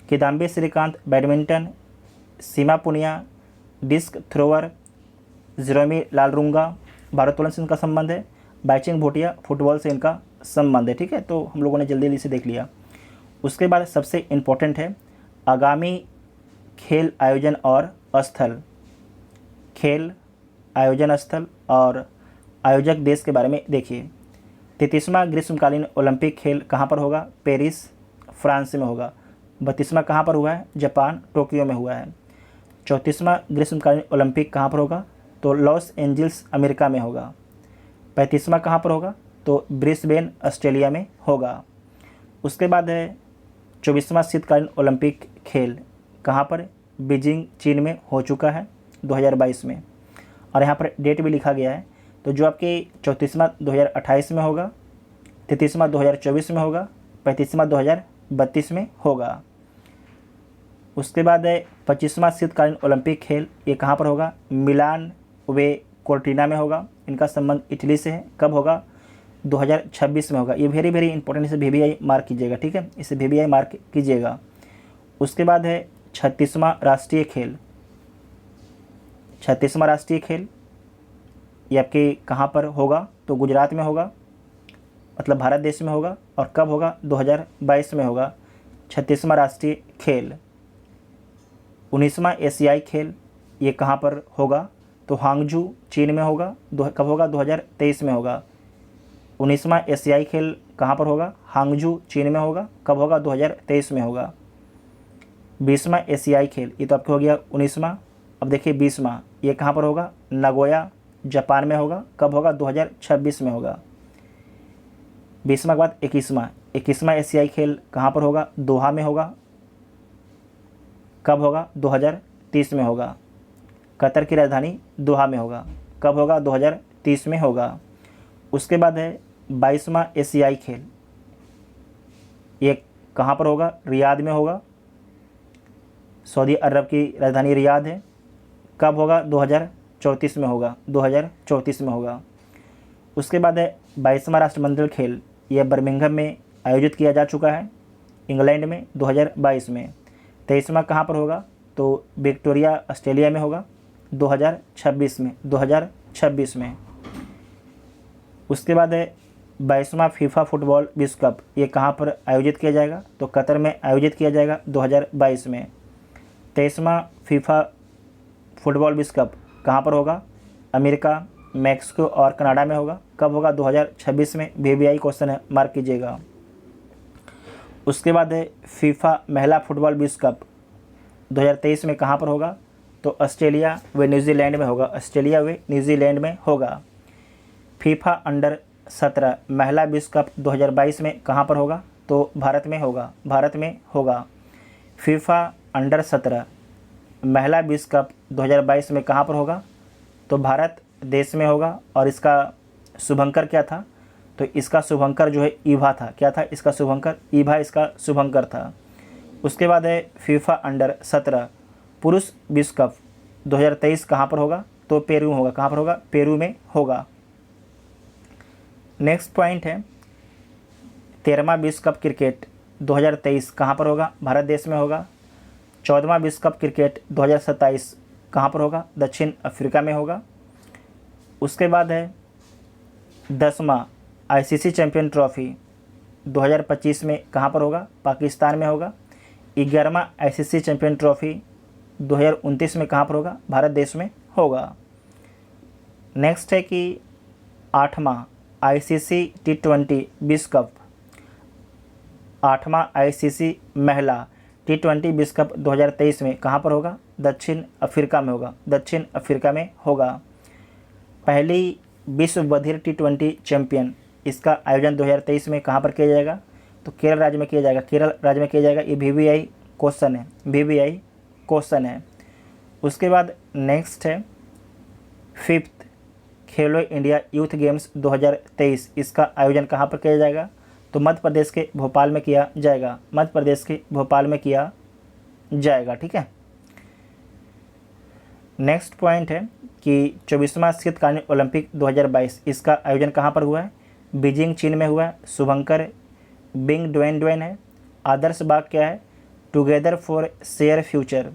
किदाम्बी श्रीकांत बैडमिंटन। सीमा पुनिया डिस्क थ्रोअर। जेरोमी लालरुंगा भारोत्तोलन से इनका संबंध है। बाइचिंग भूटिया फुटबॉल से इनका संबंध है। ठीक है, तो हम लोगों ने जल्दी जल्दी से देख लिया। उसके बाद सबसे इम्पोर्टेंट है आगामी खेल आयोजन और स्थल। खेल आयोजन स्थल और आयोजक देश के बारे में देखिए। 33वां ग्रीष्मकालीन ओलंपिक खेल कहाँ पर होगा? पेरिस फ्रांस में होगा। 32वां कहाँ पर हुआ है? जापान टोक्यो में हुआ है। 34वां ग्रीष्मकालीन ओलंपिक कहाँ पर होगा? तो लॉस एंजल्स अमेरिका में होगा। 35वां कहाँ पर होगा? तो ब्रिस्बेन ऑस्ट्रेलिया में होगा। उसके बाद है 24वां शीतकालीन ओलंपिक खेल कहाँ पर, बीजिंग चीन में हो चुका है 2022 में, और यहाँ पर डेट भी लिखा गया है। तो जो आपके 34वां 2028 में होगा, 33वां 2024 में होगा, 35वां 2032 में होगा। उसके बाद है 25वां शीतकालीन ओलंपिक खेल, ये कहाँ पर होगा, मिलान वे कोर्टिना में होगा। इनका संबंध इटली से है। कब होगा, 2026 में होगा। ये वेरी वेरी इंपॉर्टेंट, इसे VVI मार्क कीजिएगा, ठीक है, इसे VVI मार्क कीजिएगा। उसके बाद है 36वां राष्ट्रीय खेल, 36वां राष्ट्रीय खेल ये आपके कहाँ पर होगा, तो गुजरात में होगा, मतलब भारत देश में होगा। और कब होगा, 2022 में होगा 36वां राष्ट्रीय खेल। 19वां एशियाई खेल ये कहाँ पर होगा, तो हांगझू चीन में होगा। कब होगा, 2023 में होगा। 19वां एशियाई खेल कहाँ पर होगा, हांगझू चीन में होगा। कब होगा, 2023 में होगा। 20वां एशियाई खेल ये तो आपको हो गया 19वां। अब देखिए 20वां ये कहाँ पर होगा, नागोया जापान में होगा। कब होगा, 2026 में होगा। 20वां के बाद 21वां एशियाई खेल कहाँ पर होगा, दोहा में होगा। कब होगा, 2030 में होगा। कतर की राजधानी दोहा में होगा। कब होगा, 2030 में होगा। उसके बाद है 22वां एशियाई खेल, ये कहाँ पर होगा, रियाद में होगा। सऊदी अरब की राजधानी रियाद है। कब होगा, 2034 में होगा। 2034 में होगा। उसके बाद है 22वां राष्ट्रमंडल खेल, यह बर्मिंघम में आयोजित किया जा चुका है, इंग्लैंड में 2022 में। 23वां कहाँ पर होगा, तो विक्टोरिया ऑस्ट्रेलिया में होगा 2026 में। 2026 में। उसके बाद है 22वां फीफा फुटबॉल विश्व कप, ये कहाँ पर आयोजित किया जाएगा, तो कतर में आयोजित किया जाएगा 2022 में। 23वां फीफा फुटबॉल विश्व कप कहाँ पर होगा, अमेरिका, मैक्सिको और कनाडा में होगा। कब होगा, 2026 में। VVI क्वेश्चन है, मार्क कीजिएगा। उसके बाद है फीफा महिला फुटबॉल विश्व कप 2023 में कहाँ पर होगा, तो ऑस्ट्रेलिया व न्यूजीलैंड में होगा। ऑस्ट्रेलिया व न्यूजीलैंड में होगा। फीफा अंडर 17 महिला विश्व कप 2022 में कहाँ पर होगा, तो भारत में होगा। भारत में होगा। फीफा अंडर 17 महिला विश्व कप 2022 में कहाँ पर होगा, तो भारत देश में होगा। और इसका शुभंकर क्या था, तो इसका शुभंकर जो है ईभा था। क्या था इसका शुभंकर, ईभा इसका शुभंकर था। उसके बाद है फीफा अंडर 17 पुरुष विश्व कप 2023 कहाँ पर होगा, तो पेरू होगा। कहाँ पर होगा, पेरू में होगा। नेक्स्ट पॉइंट है 13वां विश्व कप क्रिकेट 2023 कहाँ पर होगा, भारत देश में होगा। 14वां विश्व कप क्रिकेट 2027 कहाँ पर होगा, दक्षिण अफ्रीका में होगा। उसके बाद है 10वां ICC चैंपियन ट्रॉफी 2025 में कहाँ पर होगा, पाकिस्तान में होगा। 11वां ICC चैंपियन ट्रॉफी 2029 में कहाँ पर होगा, भारत देश में होगा। नेक्स्ट है कि 8वां ICC T20 विश्व कप, 8वां ICC महिला T20 विश्व कप 2023 में कहाँ पर होगा, दक्षिण अफ्रीका में होगा। दक्षिण अफ्रीका में होगा। पहली विश्व बधिर T20 चैंपियन, इसका आयोजन 2023 में कहाँ पर किया जाएगा, तो केरल राज्य में किया जाएगा। केरल राज्य में किया जाएगा। ये VVI क्वेश्चन है, VVI क्वेश्चन है। उसके बाद नेक्स्ट है 5th खेलो इंडिया यूथ गेम्स 2023, इसका आयोजन कहाँ पर किया जाएगा, तो मध्य प्रदेश के भोपाल में किया जाएगा। मध्य प्रदेश के भोपाल में किया जाएगा। ठीक है। नेक्स्ट पॉइंट है कि 24वां शीतकालीन ओलंपिक 2022, इसका आयोजन कहाँ पर हुआ है, बीजिंग चीन में हुआ है। शुभंकर बिंग ड्वेन है। आदर्श बाग क्या है, टुगेदर फॉर शेयर फ्यूचर।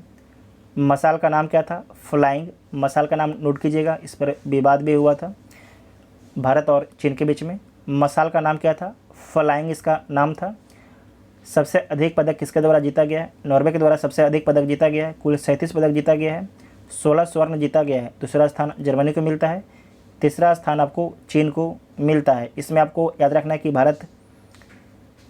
मसाल का नाम क्या था, फ्लाइंग। मसाल का नाम नोट कीजिएगा, इस पर विवाद भी हुआ था भारत और चीन के बीच में। मसाल का नाम क्या था, फ्लाइंग इसका नाम था। सबसे अधिक पदक किसके द्वारा जीता गया है, नॉर्वे के द्वारा सबसे अधिक पदक जीता गया है। कुल 37 पदक जीता गया है। 16 स्वर्ण जीता गया है। दूसरा स्थान जर्मनी को मिलता है। तीसरा स्थान आपको चीन को मिलता है। इसमें आपको याद रखना है कि भारत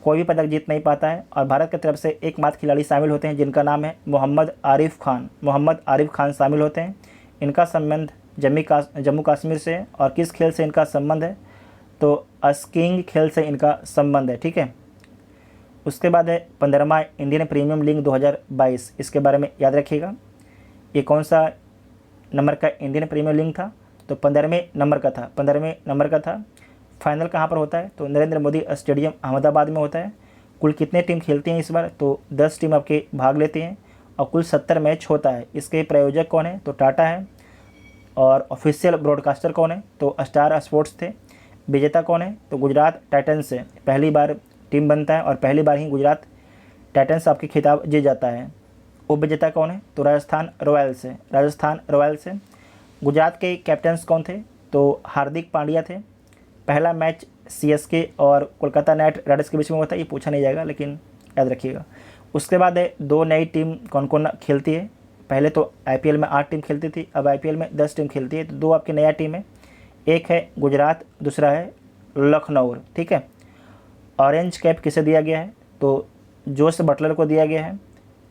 कोई भी पदक जीत नहीं पाता है और भारत की तरफ से एकमात्र खिलाड़ी शामिल होते हैं जिनका नाम है मोहम्मद आरिफ खान। मोहम्मद आरिफ खान शामिल होते हैं। इनका संबंध जम्मू कश्मीर से है। और किस खेल से इनका संबंध है, तो स्कीइंग खेल से इनका संबंध है। ठीक है। उसके बाद है 15वां इंडियन प्रीमियम लीग 2022, इसके बारे में याद रखिएगा। ये कौन सा नंबर का इंडियन प्रीमियर लीग था? तो 15वें नंबर का था, 15वें नंबर का था। फाइनल कहाँ पर होता है? तो नरेंद्र मोदी स्टेडियम अहमदाबाद में होता है। कुल कितने टीम खेलती हैं इस बार? तो 10 टीम आपके भाग लेती हैं और कुल 70 मैच होता है। इसके प्रायोजक कौन है? तो टाटा है। और ऑफिशियल ब्रॉडकास्टर कौन है? तो स्टार स्पोर्ट्स थे। विजेता कौन है? तो गुजरात टाइटंस से पहली बार टीम बनता है और पहली बार ही गुजरात टाइटंस आपके खिताब जीत जाता है। उपविजेता कौन है? तो राजस्थान रॉयल्स है, राजस्थान रॉयल्स है। गुजरात के कैप्टन्स कौन थे? तो हार्दिक पांड्या थे। पहला मैच सीएसके और कोलकाता नाइट राइडर्स के बीच में हुआ था, ये पूछा नहीं जाएगा लेकिन याद रखिएगा। उसके बाद है 2 नई टीम कौन कौन खेलती है। पहले तो आईपीएल में 8 टीम खेलती थी, अब आईपीएल में 10 टीम खेलती है। तो 2 आपकी नया टीम है, एक है गुजरात, दूसरा है लखनऊ, ठीक है। ऑरेंज कैप किसे दिया गया है? तो जोस बटलर को दिया गया है।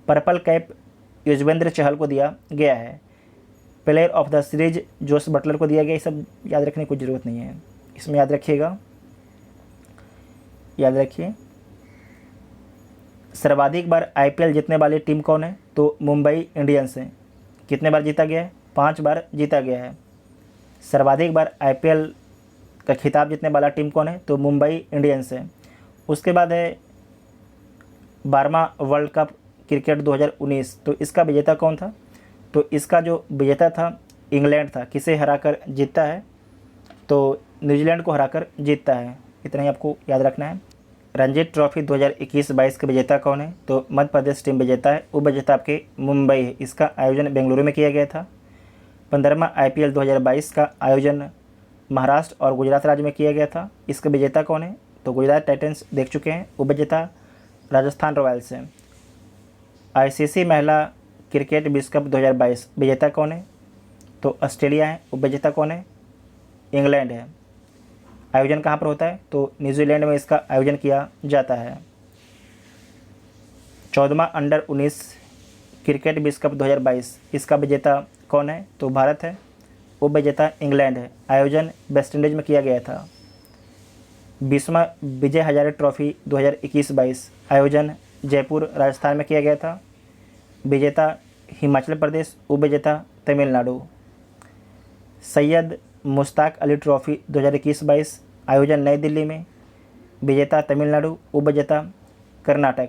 पर्पल कैप युजवेंद्र चहल को दिया गया है। Player of the series Jos Buttler को दिया गया। ये सब याद रखने की ज़रूरत नहीं है, इसमें याद रखिएगा, याद रखिए। सर्वाधिक बार आईपीएल जीतने वाली टीम कौन है? तो मुंबई इंडियंस है। कितने बार जीता गया है? 5 बार जीता गया है। सर्वाधिक बार आईपीएल का खिताब जीतने वाला टीम कौन है? तो मुंबई इंडियंस है। उसके बाद है 12वां वर्ल्ड कप क्रिकेट 2019, तो इसका विजेता कौन था? तो इसका जो विजेता था इंग्लैंड था। किसे हराकर जीतता है? तो न्यूजीलैंड को हराकर जीतता है। इतना ही आपको याद रखना है। रणजी ट्रॉफी 2021-22 के विजेता कौन है? तो मध्य प्रदेश टीम विजेता है। उप विजेता आपके मुंबई है। इसका आयोजन बेंगलुरु में किया गया था। 15वां आईपीएल 2022 का आयोजन महाराष्ट्र और गुजरात राज्य में किया गया था। इसका विजेता कौन है? तो गुजरात टाइटंस देख चुके हैं। उप विजेता राजस्थान रॉयल्स है। आईसीसी महिला क्रिकेट विश्व कप 2022 विजेता कौन है? तो ऑस्ट्रेलिया है। उप विजेता कौन है? इंग्लैंड है। आयोजन कहाँ पर होता है? तो न्यूजीलैंड में इसका आयोजन किया जाता है। 14वां अंडर 19 क्रिकेट विश्व कप 2022 इसका विजेता कौन है? तो भारत है। उप विजेता इंग्लैंड है। आयोजन वेस्ट इंडीज में किया गया था। 20वां विजय हजारे ट्रॉफी 2021-22 आयोजन जयपुर राजस्थान में किया गया था। विजेता हिमाचल प्रदेश, उप विजेता तमिलनाडु। सैयद मुश्ताक अली ट्रॉफी 2021-22 आयोजन नई दिल्ली में। विजेता तमिलनाडु, उप विजेता कर्नाटक।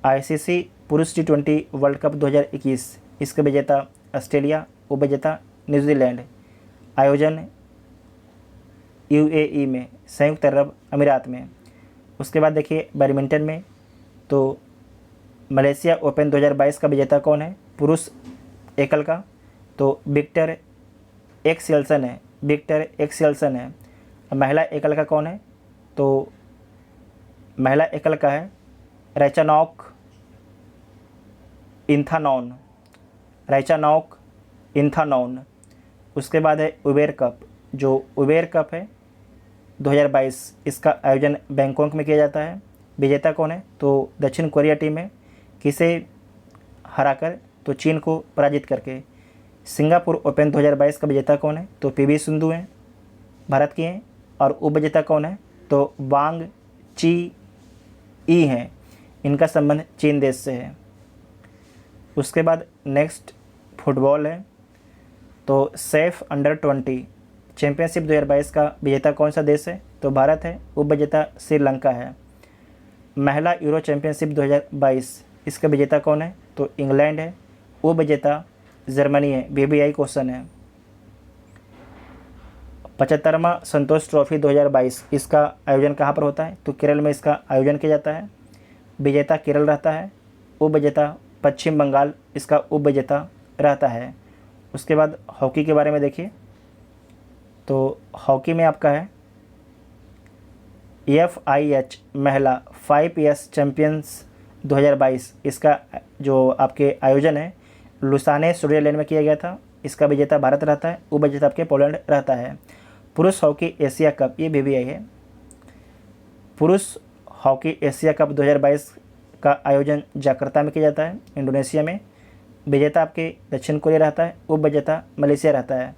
आईसीसी पुरुष T20 वर्ल्ड कप 2021 इसके विजेता ऑस्ट्रेलिया, उप विजेता न्यूजीलैंड। आयोजन यूएई में, संयुक्त अरब अमीरात में। उसके बाद देखिए बैडमिंटन में, तो मलेशिया ओपन 2022 का विजेता कौन है? पुरुष एकल का तो विक्टर एक्सेल्सन है, विक्टर एक्सेल्सन है। महिला एकल का कौन है? तो महिला एकल का है रैचानॉक इंथानॉन, रैचानॉक इंथानॉन। उसके बाद है उबेर कप, जो उबेर कप है 2022 इसका आयोजन बैंकॉक में किया जाता है। विजेता कौन है? तो दक्षिण कोरिया टीम है। किसे हराकर? तो चीन को पराजित करके। सिंगापुर ओपन 2022 का विजेता कौन है? तो पीवी सिंधु हैं, भारत की हैं। और उप विजेता कौन है? तो वांग ची ई हैं, इनका संबंध चीन देश से है। उसके बाद नेक्स्ट फुटबॉल है, तो सैफ अंडर 20 चैंपियनशिप 2022 का विजेता कौन सा देश है? तो भारत है। उप विजेता श्रीलंका है। महिला यूरो चैंपियनशिप 2022 इसका विजेता कौन है? तो इंग्लैंड है। उप विजेता जर्मनी है। BBI क्वेश्चन है। 75वां संतोष ट्रॉफी 2022 इसका आयोजन कहाँ पर होता है? तो केरल में इसका आयोजन किया जाता है। विजेता केरल रहता है। उप विजेता पश्चिम बंगाल इसका उप विजेता रहता है। उसके बाद हॉकी के बारे में देखिए, तो हॉकी में आपका है FIH महिला 5S चैम्पियंस 2022 इसका जो आपके आयोजन है लुसाने स्विट्जरलैंड में किया गया था। इसका विजेता भारत रहता है। उप विजेता आपके पोलैंड रहता है। पुरुष हॉकी एशिया कप, ये BBI है। पुरुष हॉकी एशिया कप 2022 का आयोजन जकार्ता में किया जाता है, इंडोनेशिया में। विजेता आपके दक्षिण कोरिया रहता है। उप विजेता मलेशिया रहता है।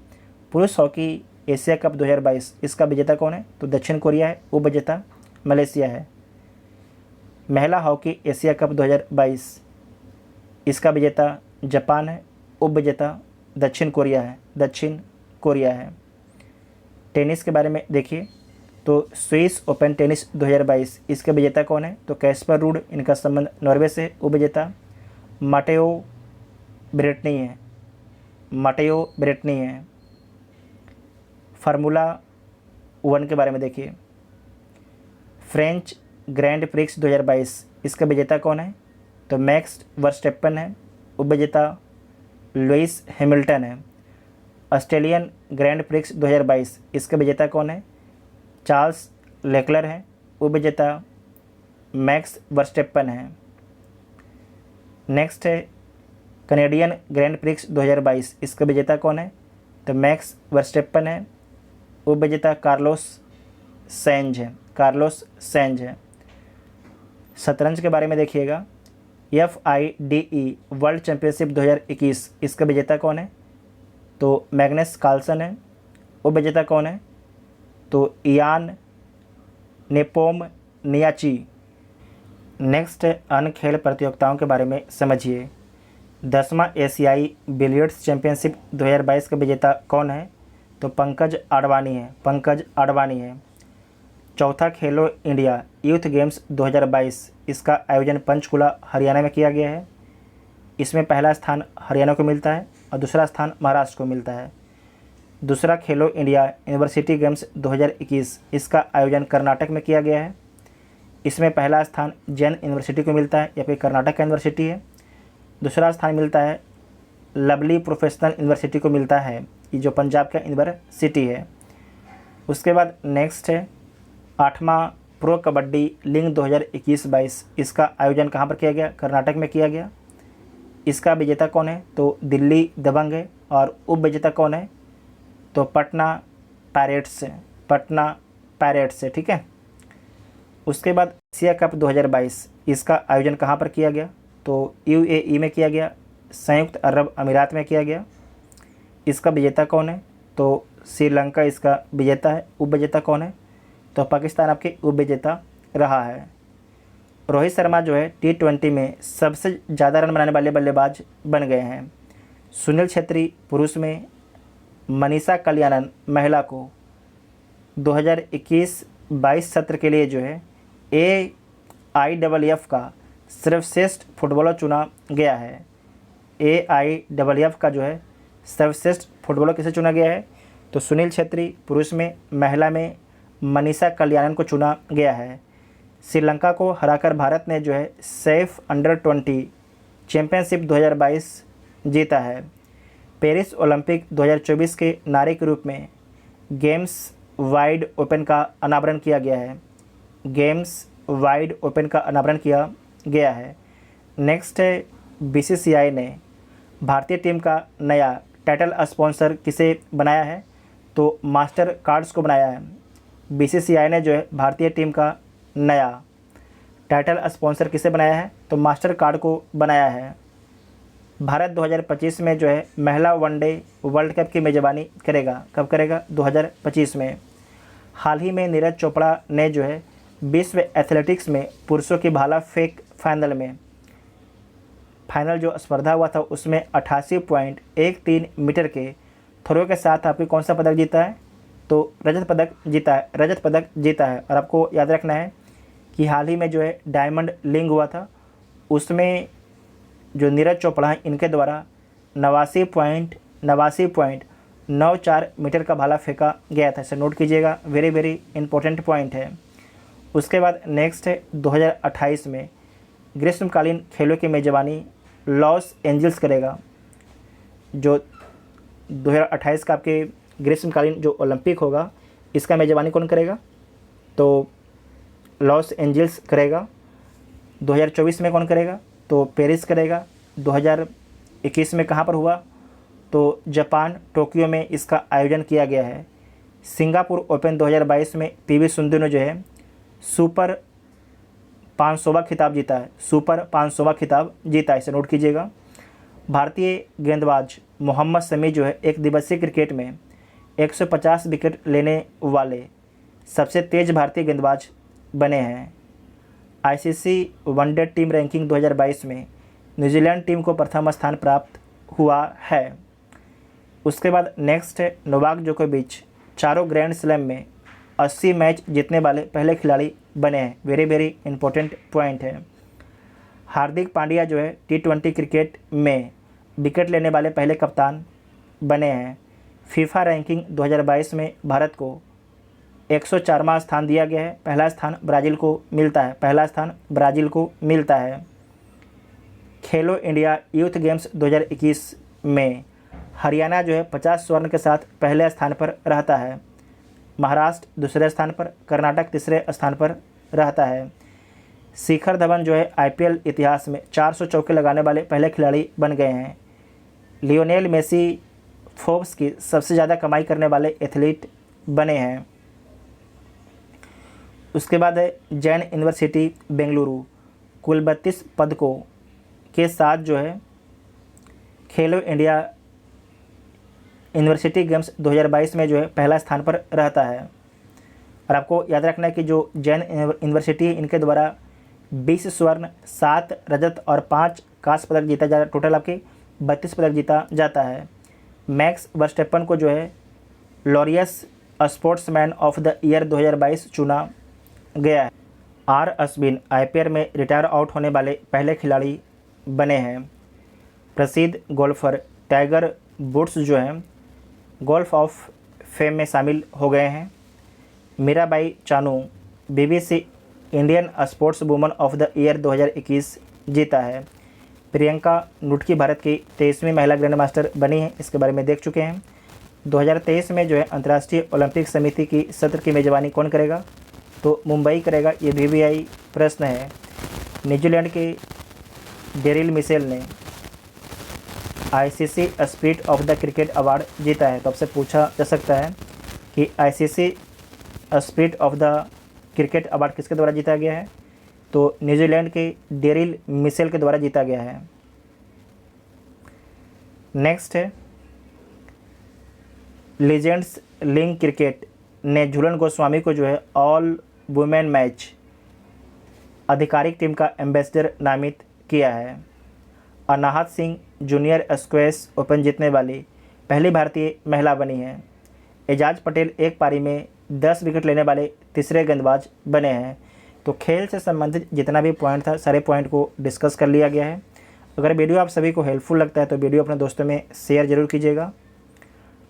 पुरुष हॉकी एशिया कप 2022 इसका विजेता कौन है? तो दक्षिण कोरिया है। उप विजेता मलेशिया है। महिला हॉकी एशिया कप 2022 इसका विजेता जापान है, उप विजेता दक्षिण कोरिया है। टेनिस के बारे में देखिए तो स्विस ओपन टेनिस 2022 इसके विजेता कौन है? तो कैस्पर रूड, इनका संबंध नॉर्वे से। उप विजेता माटेओ ब्रेटनी है। फार्मूला 1 के बारे में देखिए, फ्रेंच ग्रैंड प्रिक्स 2022 इसका विजेता कौन है? तो मैक्स वर्स्टेपन है। उप विजेता लुइस हैमिल्टन है। ऑस्ट्रेलियन ग्रैंड प्रिक्स 2022 इसका विजेता कौन है? चार्ल्स लेक्लर है। उप विजेता मैक्स वर्स्टेपन है। नेक्स्ट है कनेडियन ग्रैंड प्रिक्स 2022 इसका विजेता कौन है? तो मैक्स वर्स्टेपन है। उप विजेता कार्लोस सेंज है। शतरंज के बारे में देखिएगा, FIDE वर्ल्ड चैंपियनशिप 2021 इसका विजेता कौन है? तो मैग्नस कार्लसन है। उप विजेता कौन है? तो इयान नेपोमनियाची। नेक्स्ट अन्य खेल प्रतियोगिताओं के बारे में समझिए। 10वां एशियाई बिलियर्ड्स चैंपियनशिप 2022 का विजेता कौन है? तो पंकज आडवाणी है। चौथा खेलो इंडिया यूथ गेम्स 2022 इसका आयोजन पंचकुला हरियाणा में किया गया है। इसमें पहला स्थान हरियाणा को मिलता है और दूसरा स्थान महाराष्ट्र को मिलता है। दूसरा खेलो इंडिया यूनिवर्सिटी गेम्स 2021 इसका आयोजन कर्नाटक में किया गया है। इसमें पहला स्थान जैन यूनिवर्सिटी को मिलता है, या फिर कर्नाटक का यूनिवर्सिटी है। दूसरा स्थान मिलता है लवली प्रोफेशनल यूनिवर्सिटी को मिलता है, ये जो पंजाब का यूनिवर्सिटी है। उसके बाद नेक्स्ट है 8वां प्रो कबड्डी लीग 2021-22 इसका आयोजन कहाँ पर किया गया? कर्नाटक में किया गया। इसका विजेता कौन है? तो दिल्ली दबंग है। और उप विजेता कौन है? तो पटना पायरेट्स है। ठीक है। उसके बाद एशिया कप 2022 इसका आयोजन कहाँ पर किया गया? तो UAE में किया गया, संयुक्त अरब अमीरात में किया गया। इसका विजेता कौन है? तो श्रीलंका इसका विजेता है। उप विजेता कौन है? तो पाकिस्तान आपके उप विजेता रहा है। रोहित शर्मा जो है T20 में सबसे ज़्यादा रन बनाने वाले बल्लेबाज बन गए हैं। सुनील छेत्री पुरुष में, मनीषा कल्याणन महिला को 2021-22 सत्र के लिए जो है AIFF का सर्वश्रेष्ठ फुटबॉलर चुना गया है। AIFF का जो है सर्वश्रेष्ठ फुटबॉलर किसे चुना गया है? तो सुनील छेत्री पुरुष में, महिला में मनीषा कल्याणन को चुना गया है। श्रीलंका को हराकर भारत ने जो है सैफ अंडर-20 चैंपियनशिप 2022 जीता है। पेरिस ओलंपिक 2024 के नारे के रूप में गेम्स वाइड ओपन का अनावरण किया गया है। नेक्स्ट है BCCI ने भारतीय टीम का नया टाइटल स्पॉन्सर किसे बनाया है? तो मास्टर कार्ड्स को बनाया है। BCCI ने जो है भारतीय टीम का नया टाइटल स्पॉन्सर किसे बनाया है? तो मास्टर कार्ड को बनाया है। भारत 2025 में जो है महिला वनडे वर्ल्ड कप की मेज़बानी करेगा। कब करेगा? 2025 में। हाल ही में नीरज चोपड़ा ने जो है विश्व एथलेटिक्स में पुरुषों की भाला फेंक फाइनल जो स्पर्धा हुआ था उसमें 88.13 मीटर के थ्रो के साथ आपने कौन सा पदक जीता है? तो रजत पदक जीता है। और आपको याद रखना है कि हाल ही में जो है डायमंड लीग हुआ था, उसमें जो नीरज चोपड़ा हैं इनके द्वारा 89.94 मीटर का भाला फेंका गया था। इसे नोट कीजिएगा, वेरी इंपॉर्टेंट पॉइंट है। उसके बाद नेक्स्ट है 2028 में ग्रीष्मकालीन खेलों की मेज़बानी लॉस एंजल्स करेगा। जो 2028 का आपके ग्रीष्मकालीन जो ओलंपिक होगा इसका मेज़बानी कौन करेगा? तो लॉस एंजल्स करेगा। 2024 में कौन करेगा? तो पेरिस करेगा। 2021 में कहाँ पर हुआ? तो जापान टोक्यो में इसका आयोजन किया गया है। सिंगापुर ओपन 2022 में PV सिंधु ने जो है सुपर 500वां खिताब जीता है। इसे नोट कीजिएगा। भारतीय गेंदबाज मोहम्मद शमी जो है एक दिवसीय क्रिकेट में 150 विकेट लेने वाले सबसे तेज़ भारतीय गेंदबाज बने हैं। आईसीसी वनडे टीम रैंकिंग 2022 में न्यूजीलैंड टीम को प्रथम स्थान प्राप्त हुआ है। उसके बाद नेक्स्ट है, नोवाक जोकोविच चारों ग्रैंड स्लैम में 80 मैच जीतने वाले पहले खिलाड़ी बने हैं। वेरी वेरी इंपॉर्टेंट पॉइंट है। हार्दिक पांड्या जो है T20 क्रिकेट में विकेट लेने वाले पहले कप्तान बने हैं। फीफा रैंकिंग 2022 में भारत को 104वां स्थान दिया गया है। पहला स्थान ब्राज़ील को मिलता है। खेलो इंडिया यूथ गेम्स 2021 में हरियाणा जो है 50 स्वर्ण के साथ पहले स्थान पर रहता है। महाराष्ट्र दूसरे स्थान पर, कर्नाटक तीसरे स्थान पर रहता है। शिखर धवन जो है IPL इतिहास में 400 चौके लगाने वाले पहले खिलाड़ी बन गए हैं। लियोनेल मेसी फोर्ब्स की सबसे ज़्यादा कमाई करने वाले एथलीट बने हैं। उसके बाद है जैन यूनिवर्सिटी बेंगलुरु कुल 32 पदकों के साथ जो है खेलो इंडिया यूनिवर्सिटी गेम्स 2022 में जो है पहला स्थान पर रहता है। और आपको याद रखना है कि जो जैन यूनिवर्सिटी है इनके द्वारा 20 स्वर्ण, 7 रजत और 5 कांस्य पदक जीता जा, टोटल आपके 32 पदक जीता जाता है। मैक्स वर्स्टेपन को जो है Laureus sportsman of the year 2022 चुना गया है। आर अश्विन IPL में रिटायर आउट होने वाले पहले खिलाड़ी बने हैं। प्रसिद्ध गोल्फर टाइगर वुड्स जो हैं गोल्फ ऑफ फेम में शामिल हो गए हैं। Mirabai Chanu BBC Indian sports woman of the year 2021 जीता है। प्रियंका नुटकी भारत की 23वीं महिला ग्रैंड मास्टर बनी है, इसके बारे में देख चुके हैं। 2023 में जो है अंतर्राष्ट्रीय ओलंपिक समिति की सत्र की मेज़बानी कौन करेगा, तो मुंबई करेगा। ये BBI प्रश्न है। न्यूजीलैंड के डेरिल मिशेल ने ICC spirit of the cricket award जीता है। तो आपसे पूछा जा सकता है कि ICC spirit of the cricket award किसके द्वारा जीता गया है, तो न्यूजीलैंड के डेरिल मिशेल के द्वारा जीता गया है। नेक्स्ट है लीजेंड्स लीग क्रिकेट ने झूलन गोस्वामी को जो है ऑल वुमेन मैच आधिकारिक टीम का एम्बेसडर नामित किया है। अनाहत सिंह जूनियर स्क्वैश ओपन जीतने वाली पहली भारतीय महिला बनी है। एजाज पटेल एक पारी में 10 विकेट लेने वाले तीसरे गेंदबाज बने हैं। तो खेल से संबंधित जितना भी पॉइंट था सारे पॉइंट को डिस्कस कर लिया गया है। अगर वीडियो आप सभी को हेल्पफुल लगता है तो वीडियो अपने दोस्तों में शेयर ज़रूर कीजिएगा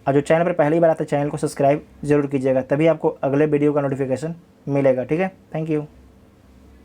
और जो चैनल पर पहली बार आता है चैनल को सब्सक्राइब ज़रूर कीजिएगा, तभी आपको अगले वीडियो का नोटिफिकेशन मिलेगा। ठीक है, थैंक यू।